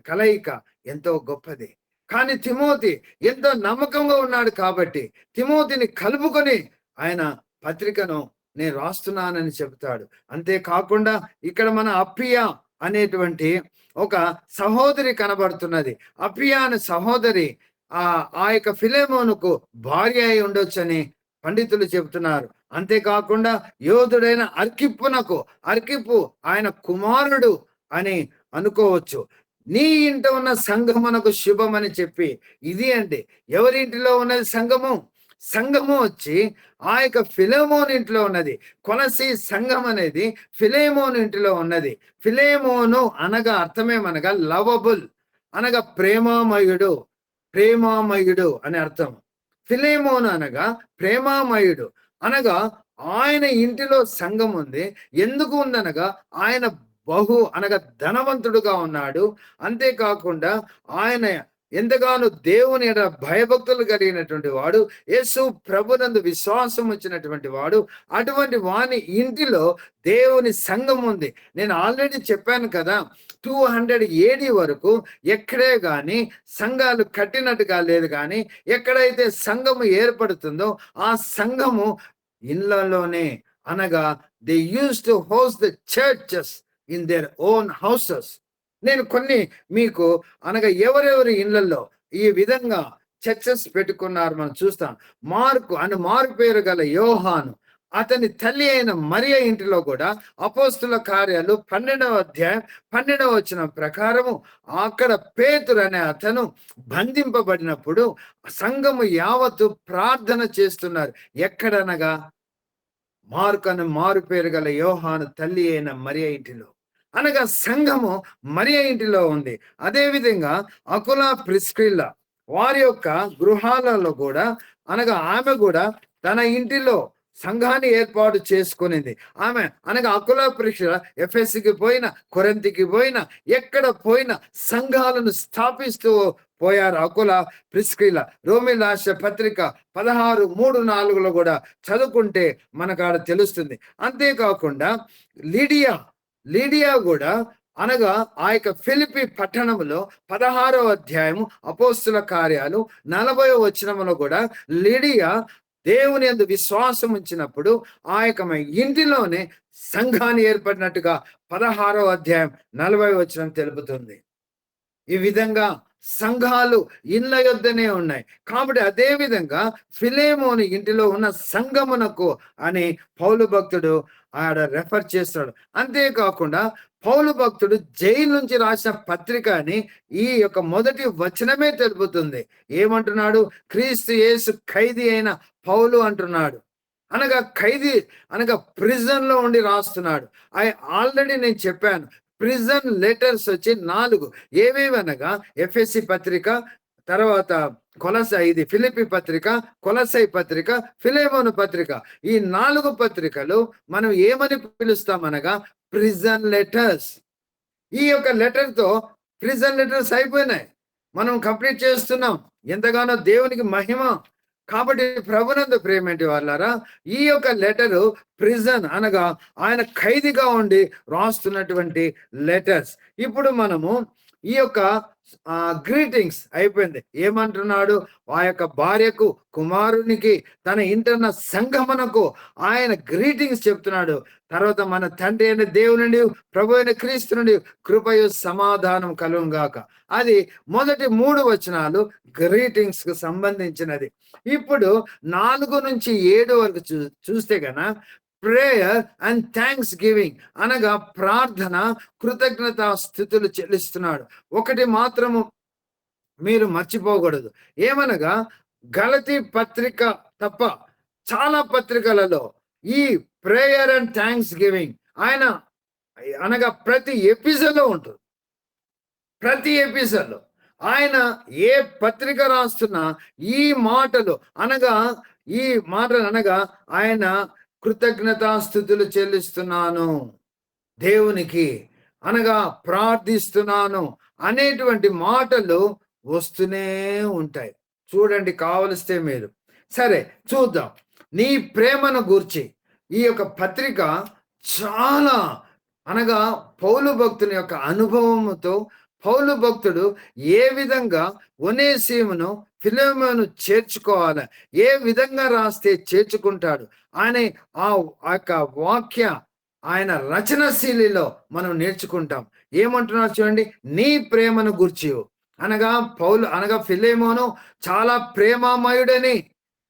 కలయిక ఎంతో గొప్పది. కానీ తిమోతి ఎంతో నమ్మకంగా ఉన్నాడు కాబట్టి తిమోతిని కలుపుకొని ఆయన పత్రికను నేను రాస్తున్నానని చెబుతాడు. అంతేకాకుండా ఇక్కడ మన అప్పియా అనేటువంటి ఒక సహోదరి కనబడుతున్నది. అప్పియా అనే సహోదరి ఆ యొక్క ఫిలేమోనుకు భార్య అయి ఉండొచ్చని పండితులు చెబుతున్నారు. అంతేకాకుండా యోధుడైన అర్కిప్పు ఆయన కుమారుడు అని అనుకోవచ్చు. నీ ఇంట ఉన్న సంఘమునకు శుభమని చెప్పి ఇది అండి. ఎవరింటిలో ఉన్నది సంఘము వచ్చి ఆ యొక్క ఫిలేమోన్ ఇంట్లో ఉన్నది. కొలసి సంఘం అనేది ఫిలేమోన్ ఇంటిలో ఉన్నది. ఫిలేమోను అనగా అర్థమేమనగా లవబుల్, అనగా ప్రేమామయుడు అని అర్థం. ఫిలేమోను అనగా ప్రేమామయుడు, అనగా ఆయన ఇంటిలో సంఘం ఉంది. ఎందుకు ఉందనగా ఆయన అనగా ధనవంతుడుగా ఉన్నాడు. అంతేకాకుండా ఆయన ఎంతగానో దేవుని భయభక్తులు కలిగినటువంటి వాడు, యేసు ప్రభునందు విశ్వాసం వచ్చినటువంటి వాడు. అటువంటి వాని ఇంటిలో దేవుని సంఘం ఉంది. నేను ఆల్రెడీ చెప్పాను కదా, 200 AD వరకు ఎక్కడే కానీ సంఘాలు కట్టినట్టుగా లేదు. కానీ ఎక్కడైతే సంఘము ఏర్పడుతుందో ఆ సంఘము ఇళ్లలోనే, అనగా they use to host the churches in their own houses. నేను కొన్ని మీకు అనగా ఎవరెవరి ఇళ్లలో ఈ విధంగా చర్చెస్ పెట్టుకున్నారు మనం చూస్తాం. మారు పేరు గల యోహాను, అతని తల్లి అయిన మరియ ఇంటిలో కూడా అపోస్తుల కార్యాలు 12వ అధ్యాయం 12వ వచనం ప్రకారము అక్కడ పేతురు అనే అతను బంధింపబడినప్పుడు సంఘము యావత్తు ప్రార్థన చేస్తున్నారు. ఎక్కడనగా మారు పేరు గల యోహాను తల్లి అయిన మరియ ఇంటిలో, అనగా సంఘము మరియ ఇంటిలో ఉంది. అదేవిధంగా అకులా ప్రిస్కిల్లా వారి యొక్క గృహాలలో కూడా, అనగా ఆమె కూడా తన ఇంటిలో సంఘాన్ని ఏర్పాటు చేసుకునేది. ఆమె అనగా అకులా ప్రిస్కిల్లా ఎఫెస్కి పోయినా, కొరింథీకి పోయినా, ఎక్కడ పోయినా సంఘాలను స్థాపిస్తూ పోయారు. అకులా ప్రిస్కిల్లా రోమీ రాసిన పత్రిక 16:3-4లో కూడా చదువుకుంటే మనకు ఆడ తెలుస్తుంది. అంతేకాకుండా లీడియా కూడా, అనగా ఆ యొక్క ఫిలిప్పీ పట్టణంలో 16వ అధ్యాయము అపోస్తుల కార్యాలు 40వ వచనంలో కూడా లీడియా దేవుని యందు విశ్వాసం ఉంచినప్పుడు ఆ యొక్క ఇంటిలోనే సంఘాన్ని ఏర్పడినట్టుగా 16వ అధ్యాయం 40వ వచనం తెలుపుతుంది. ఈ విధంగా సంఘాలు ఇళ్ళ యొద్దనే ఉన్నాయి. కాబట్టి అదే విధంగా ఫిలేమోను ఇంటిలో ఉన్న సంఘమునకు అని పౌలు భక్తుడు ఆడ రెఫర్ చేస్తాడు. అంతేకాకుండా పౌలు భక్తుడు జైలు నుంచి రాసిన పత్రిక అని ఈ యొక్క మొదటి వచనమే తెలుపుతుంది. ఏమంటున్నాడు? క్రీస్తు యేసు ఖైదీ అయిన పౌలు అంటున్నాడు. అనగా ఖైదీ అనగా ప్రిజన్ లో ఉండి రాస్తున్నాడు. ఆల్రెడీ నేను చెప్పాను, ప్రిజన్ లెటర్స్ వచ్చి 4 ఏవేవనగా ఎఫెసీ పత్రిక, తర్వాత ఇది ఫిలిప్పీ పత్రిక, కొలసై పత్రిక, ఫిలేమోను పత్రిక. ఈ 4 పత్రికలు మనం ఏమని పిలుస్తామనగా ప్రిజన్ లెటర్స్. ఈ యొక్క లెటర్ తో ప్రిజన్ లెటర్స్ అయిపోయినాయి. మనం కంప్లీట్ చేస్తున్నాం. ఎంతగానో దేవునికి మహిమ. కాబట్టి ప్రభునందు ప్రియమైనటి వాళ్ళారా, ఈ యొక్క లెటరు ప్రిజన్ అనగా ఆయన ఖైదీగా ఉండి రాస్తున్నటువంటి లెటర్స్. ఇప్పుడు మనము ఈ యొక్క గ్రీటింగ్స్ అయిపోయింది. ఏమంటున్నాడు? ఆ యొక్క భార్యకు, కుమారునికి, తన ఇంటన్న సంగమనకు ఆయన గ్రీటింగ్స్ చెప్తున్నాడు. తర్వాత మన తండ్రి అయిన దేవుని నుండి, ప్రభు అయిన క్రీస్తు నుండి కృపయు సమాధానం కలుగును గాక. అది మొదటి 3 వచనాలు గ్రీటింగ్స్ కు సంబంధించినది. ఇప్పుడు 4 నుంచి 7 వరకు చూస్తే గన ప్రేయర్ అండ్ థ్యాంక్స్ గివింగ్ అనగా ప్రార్థన, కృతజ్ఞతా స్థుతులు చెల్లిస్తున్నాడు. ఒకటి మాత్రము మీరు మర్చిపోకూడదు. ఏమనగా గలతీ పత్రిక తప్ప చాలా పత్రికలలో ఈ ప్రేయర్ అండ్ థ్యాంక్స్ గివింగ్ ఆయన అనగా ప్రతి ఎపిసోడ్లో ఉంటుంది. ప్రతి ఎపిసోడ్లో ఆయన ఏ పత్రిక రాస్తున్నా ఈ మాటలు అనగా ఆయన కృతజ్ఞతాస్థుతులు చెల్లిస్తున్నాను దేవునికి, అనగా ప్రార్థిస్తున్నాను అనేటువంటి మాటలు వస్తూనే ఉంటాయి. చూడండి, కావలిస్తే మీరు. సరే, చూద్దాం. నీ ప్రేమను గూర్చి ఈ యొక్క పత్రిక చాలా అనగా పౌలు భక్తుని యొక్క అనుభవముతో పౌలు భక్తుడు ఏ విధంగా ఒనేసిమును, ఫిలెమోను చేర్చుకోవాలి, ఏ విధంగా రాస్తే చేర్చుకుంటాడు అనే ఆ యొక్క వాక్య ఆయన రచనశీలిలో మనం నేర్చుకుంటాం. ఏమంటున్నారు చూడండి, నీ ప్రేమను గూర్చి అనగా ఫిలెమోను చాలా ప్రేమామయుడని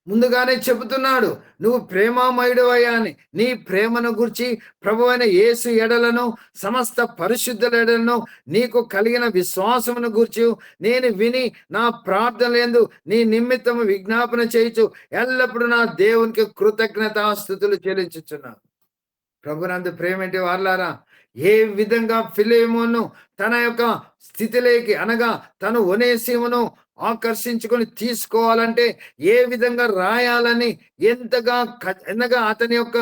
ముందుగానే చెబుతున్నాడు. నువ్వు ప్రేమామయుడు అయ్యా అని. నీ ప్రేమను గురించి ప్రభువైన యేసు ఎడలను, సమస్త పరిశుద్ధుల ఎడలను నీకు కలిగిన విశ్వాసమును గూర్చి నేను విని నా ప్రార్థనలందు నీ నిమిత్తము విజ్ఞాపన చేయుచు ఎల్లప్పుడూ నా దేవునికి కృతజ్ఞతాస్తుతులు చెల్లించుచున్నాను. ప్రభునందు ప్రేమేంటి వాళ్ళారా, ఏ విధంగా ఫిలెమోను తన యొక్క స్థితిలోకి అనగా తను ఒనేసిమును ఆకర్షించుకొని తీసుకోవాలంటే ఏ విధంగా రాయాలని ఎంతగా అతని యొక్క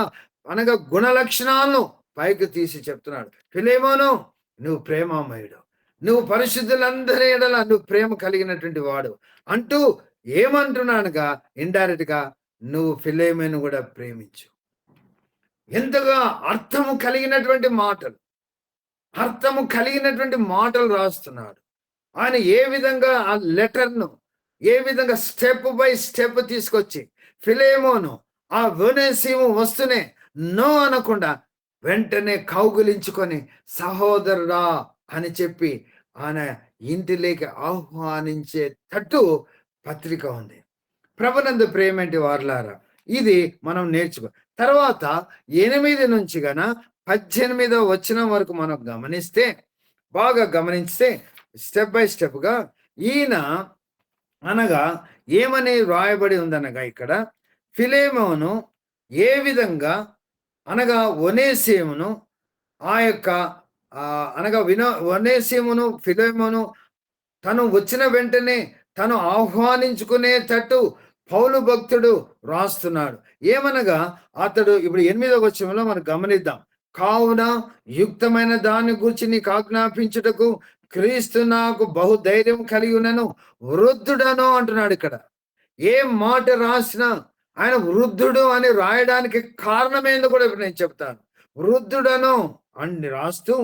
గుణ లక్షణాలను పైకి తీసి చెప్తున్నాడు. ఫిలెమోను, నువ్వు ప్రేమామయుడు, నువ్వు పరిశుద్ధులందరి ఎడల నువ్వు ప్రేమ కలిగినటువంటి వాడు అంటూ ఏమంటున్నానుగా ఇండైరెక్ట్ గా నువ్వు ఫిలెమోను కూడా ప్రేమించు. ఎంతగా అర్థము కలిగినటువంటి మాటలు రాస్తున్నాడు ఆయన. ఏ విధంగా ఆ లెటర్ను ఏ విధంగా స్టెప్ బై స్టెప్ తీసుకొచ్చి ఫిలెమోను ఆ ఒనేసిము వస్తూనే నో అనకుండా వెంటనే కౌగులించుకొని సహోదరుడా అని చెప్పి ఆయన ఇంటిలోకి ఆహ్వానించేటట్టు పత్రిక ఉంది. ప్రభునందు ప్రేమేంటి వారలారా, ఇది మనం నేర్చుకో. తర్వాత 8 నుంచి 18వ వచనం వరకు మనం బాగా గమనిస్తే స్టెప్ బై స్టెప్ గా ఈయన ఏమని రాయబడి ఉందనగా ఇక్కడ ఫిలెమోను ఏ విధంగా ఒనేసిమును ఆ యొక్క ఒనేసిమును ఫిలెమోను తను వచ్చిన వెంటనే తను ఆహ్వానించుకునేటట్టు పౌలు భక్తుడు రాస్తున్నాడు. ఏమనగా అతడు ఇప్పుడు 8వ వచనంలో మనం గమనిద్దాం. కావున యుక్తమైన దాని గురించి నీకు ఆజ్ఞాపించుటకు క్రీస్తు నాకు బహుధైర్యం కలిగి ఉన్నను, వృద్ధుడను అంటున్నాడు. ఇక్కడ ఏ మాట రాసినా ఆయన వృద్ధుడు అని రాయడానికి కారణమేందో కూడా నేను చెప్తాను. వృద్ధుడను అని రాస్తూ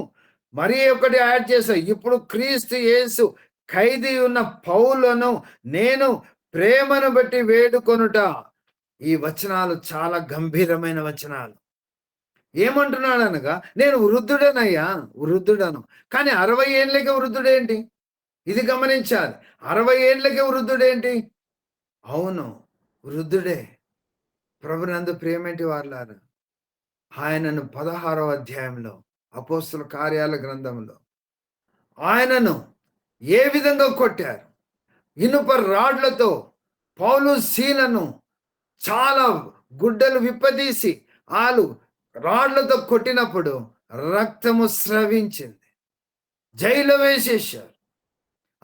మరి ఒకటి యాడ్ చేశాను. ఇప్పుడు క్రీస్తు యేసు ఖైదీ ఉన్న పౌలను నేను ప్రేమను బట్టి వేడుకొనుట. ఈ వచనాలు చాలా గంభీరమైన వచనాలు. ఏమంటున్నాడు అనగా నేను వృద్ధుడను, కానీ 60 ఏళ్ళకే వృద్ధుడేంటి? ఇది గమనించాలి. 60 ఏళ్ళకే వృద్ధుడేంటి? అవును, వృద్ధుడే. ప్రభునందు ప్రియమేంటి వారలారా, ఆయనను 16వ అధ్యాయంలో అపోస్తుల కార్యాల గ్రంథంలో ఆయనను ఏ విధంగా కొట్టారు? ఇనుప రాడ్లతో పౌలు శీలను చాలా గుడ్డలు విప్పదీసి వాళ్ళు రాడ్లతో కొట్టినప్పుడు రక్తము స్రవించింది, జైలు వేసేశారు.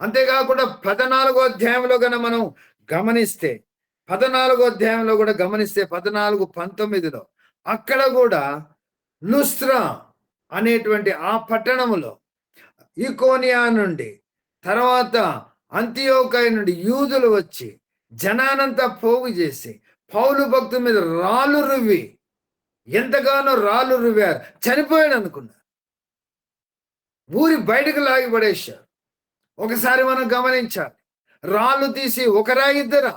అంతేకాకుండా 14వ అధ్యాయంలో మనం గమనిస్తే 14:19 అక్కడ కూడా లుస్త్రా అనేటువంటి ఆ పట్టణములో ఇకోనియా నుండి తర్వాత అంతియోకయ నుండి యూదులు వచ్చి జనానంతా పోగు చేసి పౌలు భక్తుల మీద రాళ్ళు రువ్వి ఎంతగానో రాళ్ళు రువ్వారు. చనిపోయాడు అనుకున్నారు. ఊరి బయటకు లాగి పడేశారు. ఒకసారి మనం గమనించాలి. రాళ్ళు తీసి ఒకరా ఇద్దరా?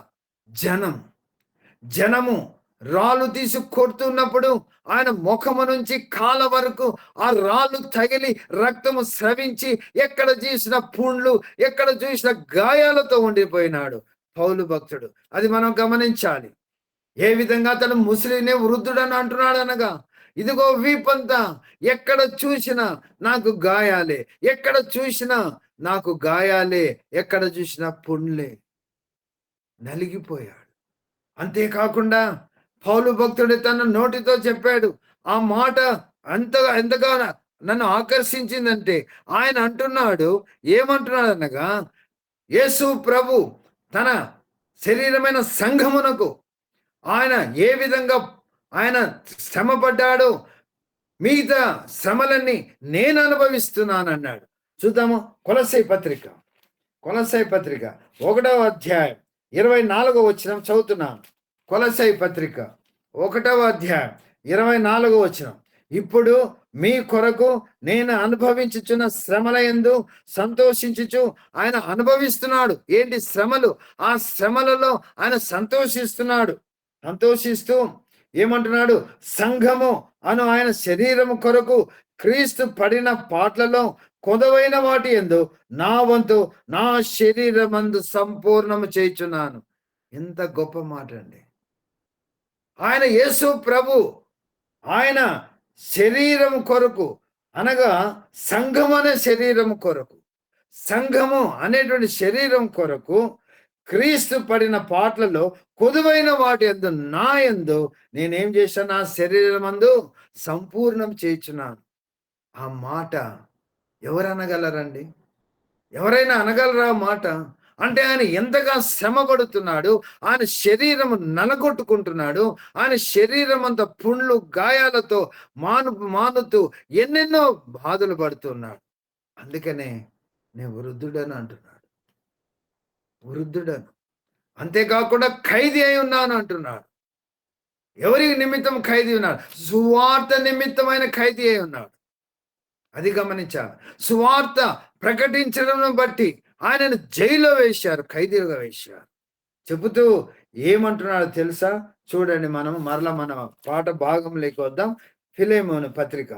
జనము రాళ్ళు తీసి కొడుతున్నప్పుడు ఆయన ముఖము నుంచి కాళ్ళ వరకు ఆ రాళ్ళు తగిలి రక్తము స్రవించి ఎక్కడ చూసిన పుండ్లు, ఎక్కడ చూసిన గాయాలతో ఉండిపోయినాడు పౌలు భక్తుడు. అది మనం గమనించాలి. ఏ విధంగా అతను ముసలినే వృద్ధుడని అంటున్నాడు అనగా, ఇదిగో వీపంతా ఎక్కడ చూసినా నాకు గాయాలే, ఎక్కడ చూసినా నాకు గాయాలే, ఎక్కడ చూసినా పుండ్లే. నలిగిపోయాడు. అంతేకాకుండా పౌలు భక్తుడు తన నోటితో చెప్పాడు. ఆ మాట ఎంతగా నన్ను ఆకర్షించిందంటే ఆయన అంటున్నాడు, ఏమంటున్నాడు అనగా, యేసు ప్రభు తన శరీరమైన సంఘమునకు ఆయన ఏ విధంగా ఆయన శ్రమపడ్డాడో మిగతా శ్రమలన్నీ నేను అనుభవిస్తున్నాను అన్నాడు. చూద్దాము. కొలస్సై పత్రిక 1వ అధ్యాయం 24వ వచనం చదువుతున్నాను. కొలస్సై పత్రిక 1వ అధ్యాయం 24వ వచనం. ఇప్పుడు మీ కొరకు నేను అనుభవించుచున్న శ్రమల యందు సంతోషించుచు ఆయన అనుభవిస్తున్నాడు. ఏంటి శ్రమలు? ఆ శ్రమలలో ఆయన సంతోషిస్తూ ఏమంటున్నాడు? సంఘము అను ఆయన శరీరము కొరకు క్రీస్తు పడిన పాటలలో కొదవైన వాటి యందు నా వంతు నా శరీరమందు సంపూర్ణము చేయుచున్నాను. ఎంత గొప్ప మాట అండి. ఆయన యేసు ప్రభు ఆయన శరీరము కొరకు అనగా సంఘం అనే శరీరం కొరకు, సంఘము అనేటువంటి శరీరం కొరకు క్రీస్తు పడిన పాటలలో కొదువైన వాటి యందు నా యందు నేనేం చేశాను? నా శరీరమందు సంపూర్ణం చేయుచున్నాను. ఆ మాట ఎవరు అనగలరండి? ఎవరైనా అనగలరా మాట? అంటే ఆయన ఎంతగా శ్రమ పడుతున్నాడు, ఆయన శరీరం నలగొట్టుకుంటున్నాడు, ఆయన శరీరం అంతా పుండ్లు గాయాలతో మానుతూ ఎన్నెన్నో బాధలు పడుతున్నాడు. అందుకనే నేను వృద్ధుడని అంటున్నాడు. వృద్ధుడను. అంతేకాకుండా ఖైదీ అయి ఉన్నాను అంటున్నాడు. ఎవరి నిమిత్తం ఖైదీ ఉన్నాడు? సువార్త నిమిత్తమైన ఖైదీ అయి ఉన్నాడు. అది గమనించాలి. సువార్త ప్రకటించడం బట్టి ఆయనను జైల్లో వేశారు, ఖైదీలుగా వేశారు. చెబుతూ ఏమంటున్నాడో తెలుసా? చూడండి. మరలా మన పాట భాగంలోకి వద్దాం. ఫిలెమోను పత్రిక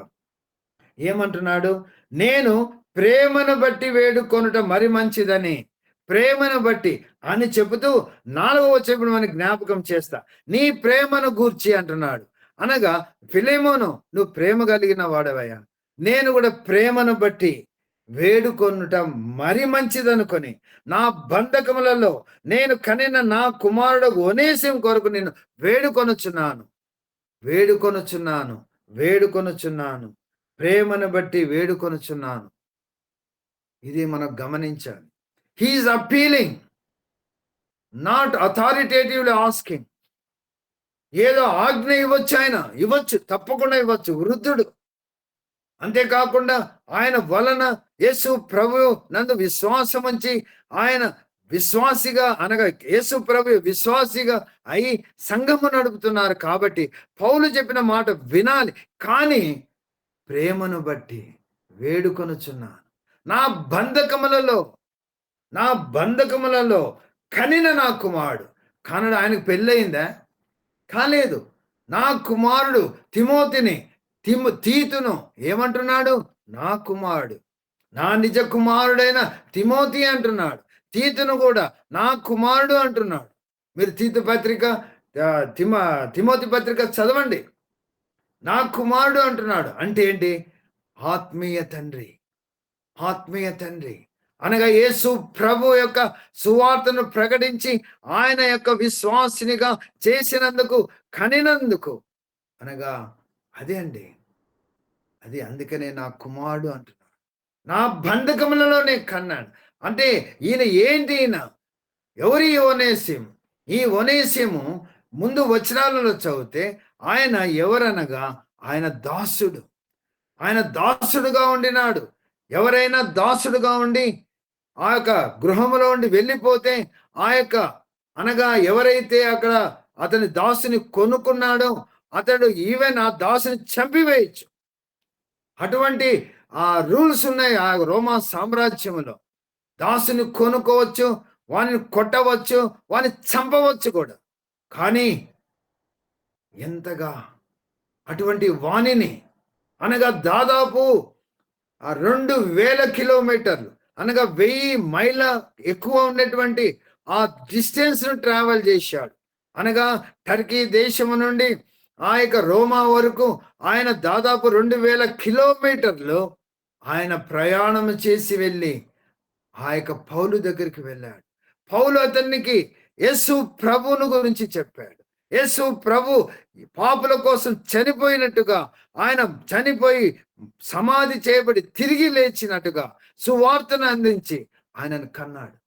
ఏమంటున్నాడు? నేను ప్రేమను బట్టి వేడుకొనుట మరి మంచిదని, ప్రేమను బట్టి అని చెబుతూ 4వ వచనం మనకి జ్ఞాపకం చేస్తా. నీ ప్రేమను గూర్చి అంటున్నాడు. అనగా ఫిలెమోను, నువ్వు ప్రేమ కలిగిన వాడవయ్యా, నేను కూడా ప్రేమను బట్టి వేడుకొనుట మరి మంచిదనుకొని నా బంధకములలో నేను కనిన నా కుమారుడు ఒనేసిం కొరకు నేను వేడుకొనుచున్నాను. ప్రేమను బట్టి వేడుకొనుచున్నాను. ఇది మనం గమనించాలి. He is appealing, not authoritatively asking. ఏదో ఆజ్ఞ ఇవ్వచ్చు, ఆయన ఇవ్వచ్చు, తప్పకుండా ఇవ్వచ్చు. వృద్ధుడు. అంతేకాకుండా ఆయన వలన యేసు ప్రభు నందు విశ్వాసం ఉంచి ఆయన విశ్వాసిగా అనగా యేసు ప్రభు విశ్వాసిగా అయి సంఘము నడుపుతున్నారు. కాబట్టి పౌలు చెప్పిన మాట వినాలి. కానీ ప్రేమను బట్టి వేడుకొనుచున్నాను. నా బంధకములలో కనిన నా కుమారుడు. కానడు. ఆయనకు పెళ్ళయిందా? కాలేదు. నా కుమారుడు తీతును ఏమంటున్నాడు? నా కుమారుడు, నా నిజ కుమారుడైన తిమోతి అంటున్నాడు. తీతును కూడా నా కుమారుడు అంటున్నాడు. మీరు తిమోతి పత్రిక చదవండి. నా కుమారుడు అంటున్నాడు. అంటే ఏంటి? ఆత్మీయ తండ్రి అనగా యేసు ప్రభు యొక్క సువార్తను ప్రకటించి ఆయన యొక్క విశ్వాసినిగా చేసినందుకు, కనినందుకు అనగా అదే అండి. అది అందుకనే నా కుమారుడు అంటున్నాడు. నా బంధకములలోనే కన్నాడు. అంటే ఈయన ఏంటి? ఎవరి ఒనేసిము? ఈ ఒనేసిము ముందు వచనాలలో చదివితే ఆయన ఎవరనగా ఆయన దాసుడుగా ఉండినాడు. ఎవరైనా దాసుడుగా ఉండి ఆ యొక్క గృహంలో ఉండి వెళ్ళిపోతే ఆ యొక్క అనగా ఎవరైతే అక్కడ అతని దాసుని కొనుక్కున్నాడో అతడు ఈవెన్ ఆ దాసుని చంపివేయచ్చు. అటువంటి రూల్స్ ఉన్నాయి ఆ రోమా సామ్రాజ్యంలో. దాసుని కొనుక్కోవచ్చు, వానిని కొట్టవచ్చు, వాని చంపవచ్చు కూడా. కానీ ఎంతగా అటువంటి వాణిని అనగా దాదాపు 2000 కిలోమీటర్లు అనగా 1000 మైళ్ళ ఎక్కువ ఉన్నటువంటి ఆ డిస్టెన్స్ ను ట్రావెల్ చేశాడు. అనగా టర్కీ దేశము నుండి ఆ యొక్క రోమా వరకు ఆయన దాదాపు 2000 కిలోమీటర్లు ఆయన ప్రయాణం చేసి వెళ్ళి ఆ యొక్క పౌలు దగ్గరికి వెళ్ళాడు. పౌలు అతనికి యేసు ప్రభువును గురించి చెప్పాడు. యేసు ప్రభు పాపుల కోసం చనిపోయినట్టుగా, ఆయన చనిపోయి సమాధి చేయబడి తిరిగి లేచినట్టుగా సువార్తను అందించి ఆయనను కన్నాడు.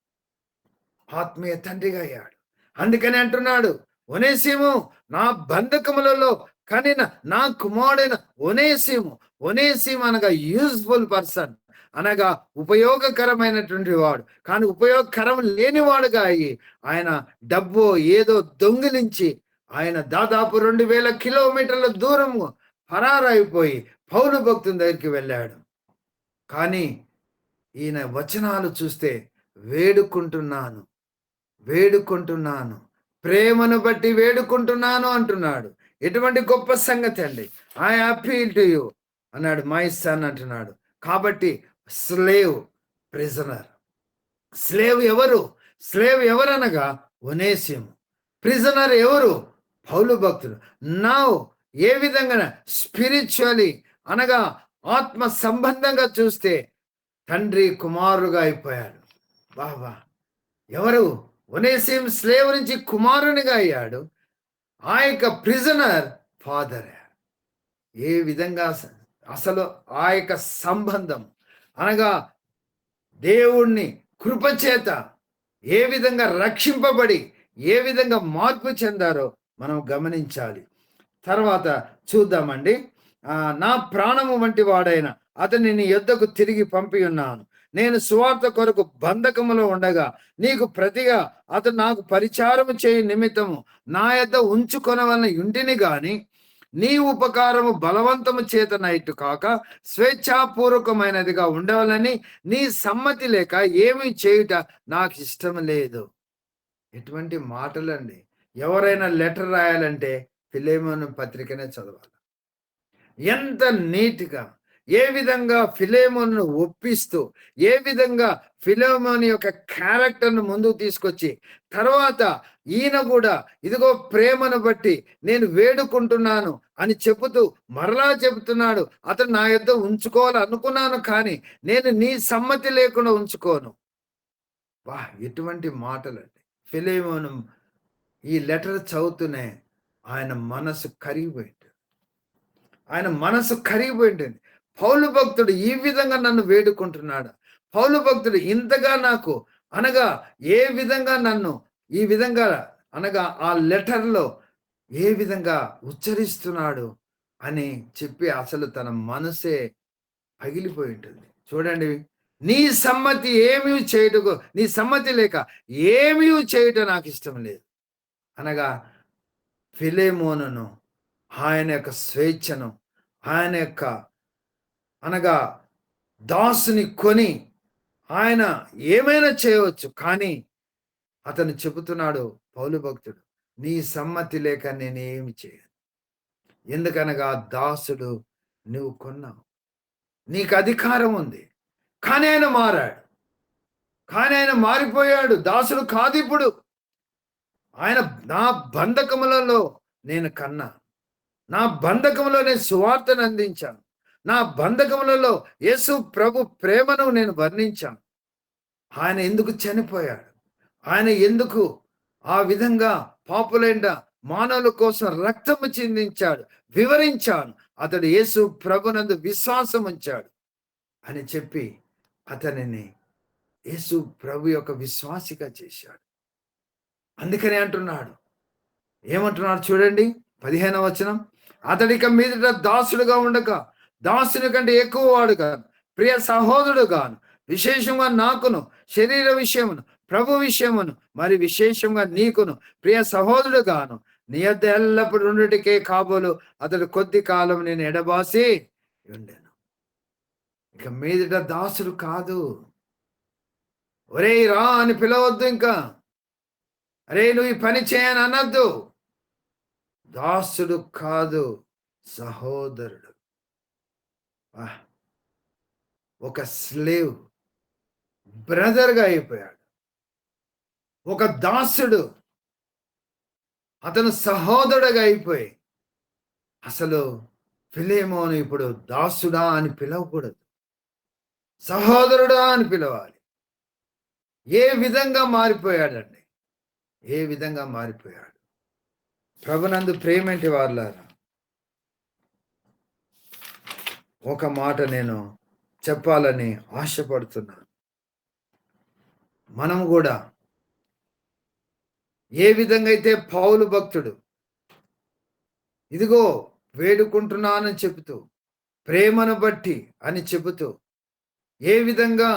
ఆత్మీయ తండ్రిగా అయ్యాడు. అందుకని అంటున్నాడు, ఒనేసిము నా బంధకములలో కనిన నా కుమారుడైన ఒనేసిము అనగా యూజ్ఫుల్ పర్సన్, అనగా ఉపయోగకరమైనటువంటి వాడు. కానీ ఉపయోగకరం లేనివాడుగా అయ్యి ఆయన డబ్బు ఏదో దొంగిలించి ఆయన దాదాపు 2000 కిలోమీటర్ల దూరం పరారైపోయి పౌలు భక్తుని దగ్గరికి వెళ్ళాడు. కానీ ఈయన వచనాలు చూస్తే వేడుకుంటున్నాను, ప్రేమను బట్టి వేడుకుంటున్నాను అంటున్నాడు. ఎటువంటి గొప్ప సంగతి అండి. ఐ అపీల్ టు యూ అన్నాడు, మై సన్ అంటున్నాడు. కాబట్టి స్లేవ్, ప్రిజనర్. స్లేవ్ ఎవరనగా ఒనేసిము. ప్రిజనర్ ఎవరు? పౌలు భక్తుడు. నౌ ఏ విధంగా స్పిరిచువలీ అనగా ఆత్మ సంబంధంగా చూస్తే తండ్రి కుమారుగా అయిపోయాడు. బాబా ఎవరు? ఒనేసిము స్లేవ్ నుంచి కుమారునిగా అయ్యాడు. ఆ యొక్క ప్రిజనర్ ఫాదర్. ఏ విధంగా అసలు ఆ యొక్క సంబంధం అనగా దేవుణ్ణి కృపచేత ఏ విధంగా రక్షింపబడి ఏ విధంగా మార్పు చెందారో మనం గమనించాలి. తర్వాత చూద్దామండి. నా ప్రాణము వంటి వాడైన అతన్ని నీ యొద్దకు తిరిగి పంపి ఉన్నాను. నేను సువార్త కొరకు బంధకములో ఉండగా నీకు ప్రతిగా అతను నాకు పరిచారము చేయు నిమిత్తము నా యొద్ద ఉంచుకొనవలన ఇంటిని గాని నీ ఉపకారము బలవంతము చేతనైట్టు కాక స్వేచ్ఛాపూర్వకమైనదిగా ఉండవాలని నీ సమ్మతి లేక ఏమీ చేయుట నాకు ఇష్టం లేదు. ఎటువంటి మాటలండి. ఎవరైనా లెటర్ రాయాలంటే ఫిలేమోను పత్రికనే చదవాలి. ఎంత నీట్గా ఏ విధంగా ఫిలేమోను ఒప్పిస్తూ ఏ విధంగా ఫిలేమోను యొక్క క్యారెక్టర్ను ముందుకు తీసుకొచ్చి తర్వాత ఈయన కూడా ఇదిగో ప్రేమను బట్టి నేను వేడుకుంటున్నాను అని చెబుతూ మరలా చెబుతున్నాడు. అతను నా యొద్ద ఉంచుకోవాలనుకున్నాను కానీ నేను నీ సమ్మతి లేకుండా ఉంచుకోను. వా ఎటువంటి మాటలండి. ఫిలేమోను ఈ లెటర్ చదువుతూనే ఆయన మనసు కరిగిపోయింది. పౌలు భక్తుడు ఈ విధంగా నన్ను వేడుకుంటున్నాడు. పౌలు భక్తుడు ఇంతగా నాకు అనగా ఏ విధంగా నన్ను ఈ విధంగా అనగా ఆ లెటర్లో ఏ విధంగా ఉచ్చరిస్తున్నాడు అని చెప్పి అసలు తన మనసే పగిలిపోయి ఉంటుంది. చూడండి, నీ సమ్మతి లేక ఏమీ చేయటం నాకు ఇష్టం లేదు అనగా ఫిలేమోనును ఆయన యొక్క స్వేచ్ఛను ఆయన యొక్క అనగా దాసుని కొని ఆయన ఏమైనా చేయవచ్చు. కానీ అతను చెబుతున్నాడు పౌలు భక్తుడు, నీ సమ్మతి లేక నేనేమి చేయను. ఎందుకనగా దాసుడు నువ్వు కొన్నావు, నీకు అధికారం ఉంది. కానీ ఆయన మారిపోయాడు. దాసుడు కాదు ఇప్పుడు. ఆయన నా బంధకములలో నేను కన్నా, నా బంధకములో నేను సువార్తను అందించాను, నా బంధకములలో యేసు ప్రభు ప్రేమను నేను వర్ణించాను. ఆయన ఎందుకు చనిపోయాడు, ఆయన ఎందుకు ఆ విధంగా పాపులైన మానవుల కోసం రక్తము చిందించాడు వివరించాను. అతడు యేసు ప్రభునందు విశ్వాసం ఉంచాడు అని చెప్పి అతనిని యేసు ప్రభు యొక్క విశ్వాసిగా చేశాడు. అందుకనే ఏమంటున్నాడు చూడండి 15వ వచనం, అతడిక మీదట దాసుడుగా ఉండక దాసుని కంటే ఎక్కువ వాడు కాను, ప్రియ సహోదరుడు గాను, విశేషంగా నాకును, శరీర విషయమును, ప్రభు విషయమును, మరి విశేషంగా నీకును ప్రియ సహోదరుడుగాను నీ యొద్ద ఎల్లప్పుడు ఉండుటకే కాబోలు అతడు కొద్ది కాలం నేను ఎడబాసి ఉండెను. ఇక మీదట దాసుడు కాదు. ఒరేయ్ రా అని పిలవద్దు. ఇంకా అరే నువ్వు ఈ పని చేయని అనద్దు. దాసుడు కాదు, సహోదరుడు. ఒక స్లేవ్ బ్రదర్గా అయిపోయాడు. ఒక దాసుడు అతను సహోదరుడుగా అయిపోయి, అసలు ఫిలేమోను ఇప్పుడు దాసుడా అని పిలవకూడదు, సహోదరుడా అని పిలవాలి. ఏ విధంగా మారిపోయాడండి, ఏ విధంగా మారిపోయాడు. ప్రభునందు ప్రేమేంటి వారులారా, ఒక మాట నేను చెప్పాలని ఆశపడుతున్నాను. మనం కూడా ఏ విధంగా అయితే పౌలు భక్తుడు ఇదిగో వేడుకుంటున్నానని చెబుతూ, ప్రేమను బట్టి అని చెబుతూ, ఏ విధంగా